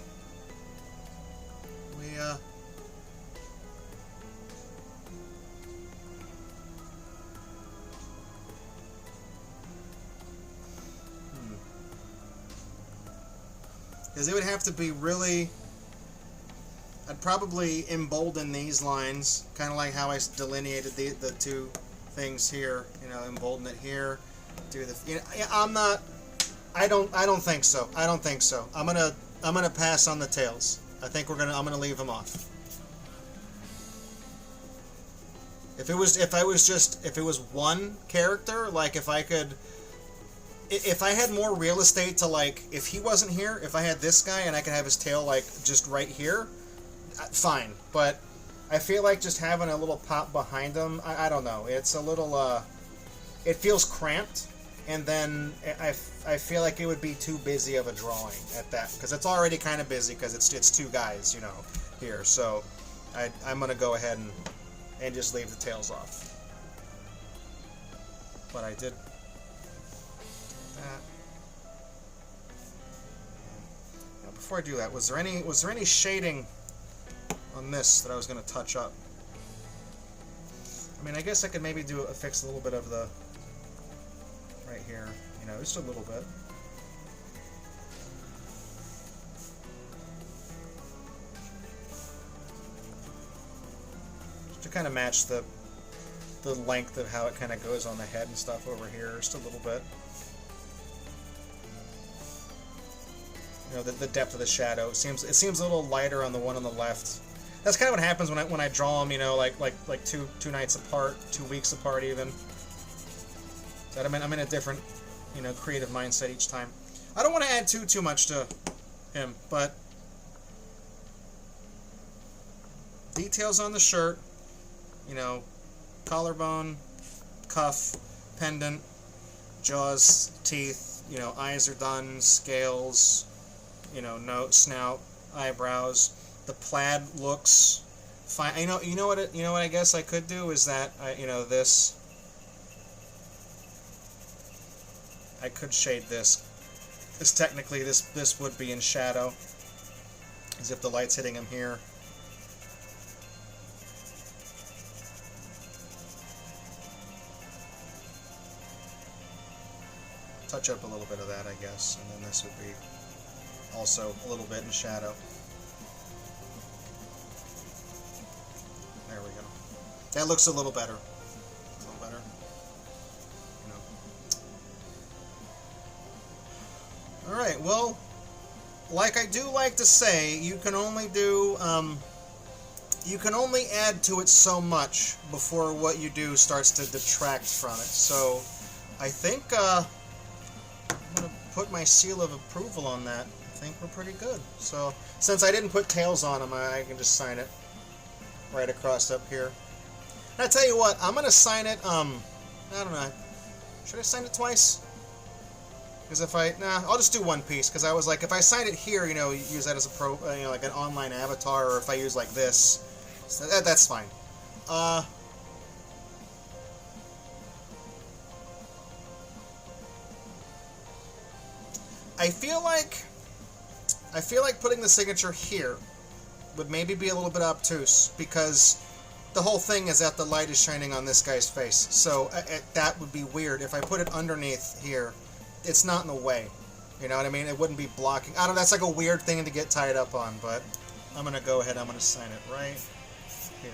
Because it would have to be really... I'd probably embolden these lines, kind of like how I delineated the two things here. You know, embolden it here. Do the. You know, I don't think so. I don't think so. I'm gonna pass on the tails. I think I'm gonna leave them off. If it was one character, like if I had more real estate to, like, if he wasn't here, if I had this guy and I could have his tail like just right here, fine. But I feel like just having a little pop behind him, I don't know. It's a little, it feels cramped, and then I feel like it would be too busy of a drawing at that, because it's already kind of busy because it's two guys, you know, here. So I'm gonna go ahead and just leave the tails off. But I did that. Now, before I do that, was there any shading on this that I was going to touch up? I mean, I guess I could maybe fix a little bit of the right here, you know, just a little bit. Just to kind of match the length of how it kind of goes on the head and stuff over here, just a little bit. You know, the depth of the shadow. It seems a little lighter on the one on the left. That's kind of what happens when I draw them, you know, like two nights apart, 2 weeks apart even. So I'm in a different, you know, creative mindset each time. I don't want to add too much to him, but details on the shirt, you know, collarbone, cuff, pendant, jaws, teeth, you know, eyes are done, scales, you know, nose, snout, eyebrows. The plaid looks fine. You know what I guess I could do is that you know, this I could shade this. This technically, this would be in shadow, as if the light's hitting him here. Touch up a little bit of that, I guess, and then this would be also a little bit in shadow. There we go. That looks a little better. A little better. You know. Alright, well, like I do like to say, you can only do, you can only add to it so much before what you do starts to detract from it. So, I think, I'm going to put my seal of approval on that. I think we're pretty good. So, since I didn't put tails on them, I can just sign it right across up here. And I tell you what, I'm going to sign it, I don't know, should I sign it twice? Because if I'll just do one piece, because I was like, if I sign it here, you know, use that as a like an online avatar, or if I use like this, so that's fine. I feel like putting the signature here would maybe be a little bit obtuse, because the whole thing is that the light is shining on this guy's face. So that would be weird. If I put it underneath here, it's not in the way. You know what I mean? It wouldn't be blocking. I don't know, that's like a weird thing to get tied up on, but I'm going to go ahead, I'm going to sign it right here.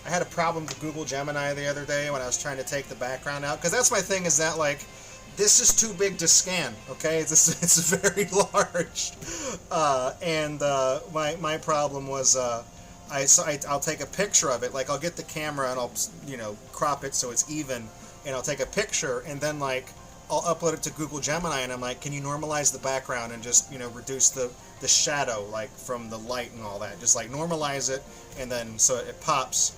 I had a problem with Google Gemini the other day when I was trying to take the background out, because that's my thing, is that, like, this is too big to scan, okay? It's very large. My problem was, I'll take a picture of it, like, I'll get the camera and I'll, you know, crop it so it's even, and I'll take a picture, and then, like, I'll upload it to Google Gemini, and I'm like, can you normalize the background and just, you know, reduce the shadow, like, from the light and all that? Just, like, normalize it, and then, so it pops.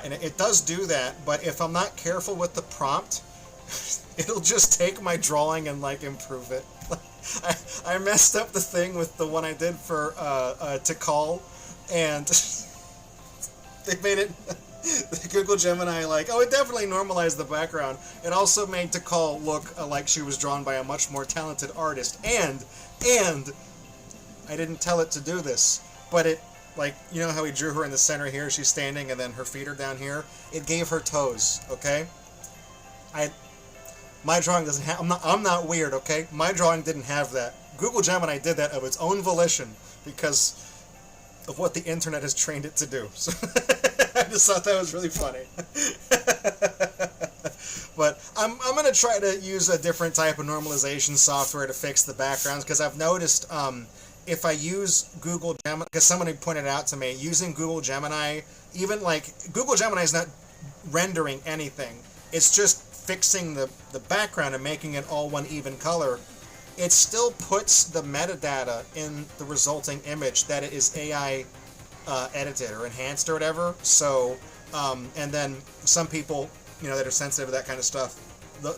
And it does do that, but if I'm not careful with the prompt, it'll just take my drawing and, like, improve it. I messed up the thing with the one I did for to call, and they made it Google Gemini, like, oh, it definitely normalized the background. It also made to call look like she was drawn by a much more talented artist, and I didn't tell it to do this, but it, like, you know how he drew her in the center here, she's standing, and then her feet are down here? It gave her toes, okay? My drawing doesn't have, I'm not weird, okay? My drawing didn't have that. Google Gemini did that of its own volition, because of what the internet has trained it to do. So I just thought that was really funny. But I'm going to try to use a different type of normalization software to fix the backgrounds, because I've noticed, if I use Google Gemini, because somebody pointed out to me, using Google Gemini, even like, Google Gemini is not rendering anything. It's just fixing the background and making it all one even color. It still puts the metadata in the resulting image that it is AI edited or enhanced or whatever. So, and then some people, you know, that are sensitive to that kind of stuff,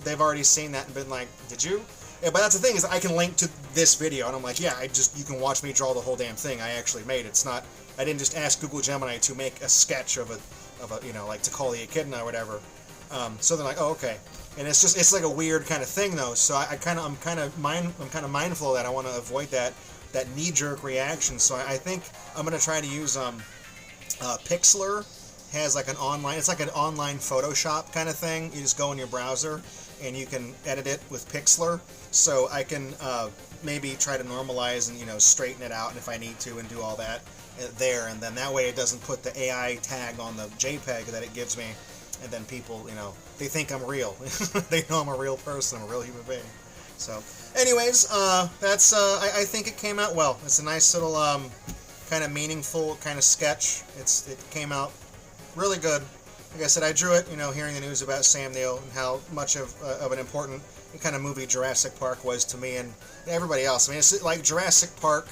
they've already seen that and been like, did you? Yeah, but that's the thing, is I can link to this video, and I'm like, yeah, you can watch me draw the whole damn thing. I actually made it. It's not, I didn't just ask Google Gemini to make a sketch of a you know, like to call the echidna or whatever. So they're like, oh, okay. And it's like a weird kind of thing though. So I'm kind of mindful of that. I want to avoid that knee-jerk reaction. So I think I'm gonna try to use Pixlr. Has like an online, it's like an online Photoshop kind of thing. You just go in your browser and you can edit it with Pixlr. So I can maybe try to normalize and, you know, straighten it out, and if I need to, and do all that there, and then that way it doesn't put the AI tag on the JPEG that it gives me, and then people, you know, they think I'm real. They know I'm a real person, I'm a real human being. So, anyways, that's I think it came out well. It's a nice little kind of meaningful kind of sketch. It came out really good. Like I said, I drew it, you know, hearing the news about Sam Neill and how much of an important kind of movie Jurassic Park was to me and everybody else. I mean, it's like Jurassic Park,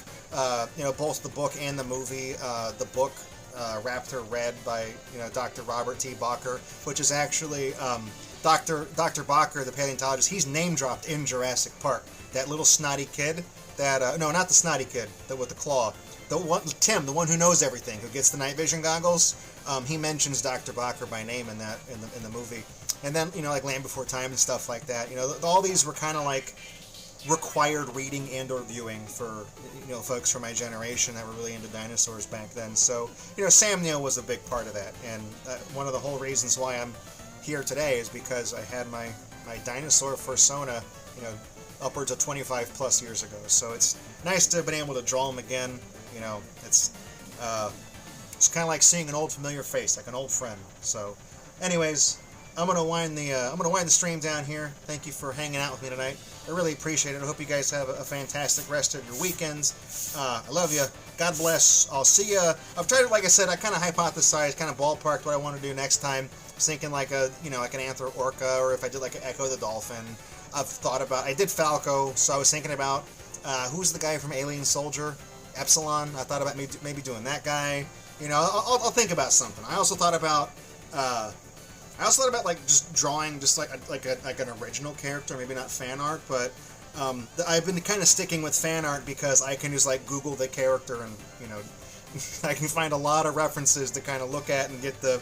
you know, both the book and the movie. The book, Raptor, read by, you know, Dr. Robert T. Bacher, which is actually Dr. Bacher, the paleontologist. He's name dropped in Jurassic Park. That little snotty kid, that no, not the snotty kid, that with the claw. Tim, the one who knows everything, who gets the night vision goggles, he mentions Dr. Bacher by name in the movie. And then, like Land Before Time and stuff like that. All these were kind of like required reading and or viewing for folks from my generation that were really into dinosaurs back then. So Sam Neill was a big part of that, and one of the whole reasons why I'm here today is because I had my dinosaur persona upwards of 25 plus years ago. So it's nice to have been able to draw them again. It's kind of like seeing an old familiar face, like an old friend. So anyways, I'm gonna wind the stream down here. Thank you for hanging out with me tonight. I really appreciate it. I hope you guys have a fantastic rest of your weekends. I love you. God bless. I'll see you. I've tried, like I said, I kind of hypothesized, kind of ballparked what I want to do next time. I was thinking like like an Anther Orca, or if I did like an Echo the Dolphin. I did Falco, so I was thinking about who's the guy from Alien Soldier? Epsilon. I thought about maybe doing that guy. I'll think about something. I also thought about like just drawing just like an original character, maybe not fan art, but I've been kind of sticking with fan art because I can just like Google the character and I can find a lot of references to kind of look at and get the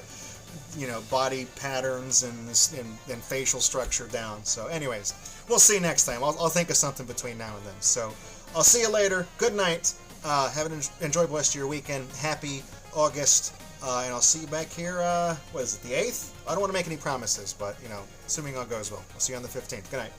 body patterns and facial structure down. So anyways, we'll see next time. I'll think of something between now and then. So I'll see you later. Good night. Have an enjoyable rest of your weekend. Happy August. And I'll see you back here, what is it, the 8th? I don't want to make any promises, but, assuming all goes well. I'll see you on the 15th. Good night.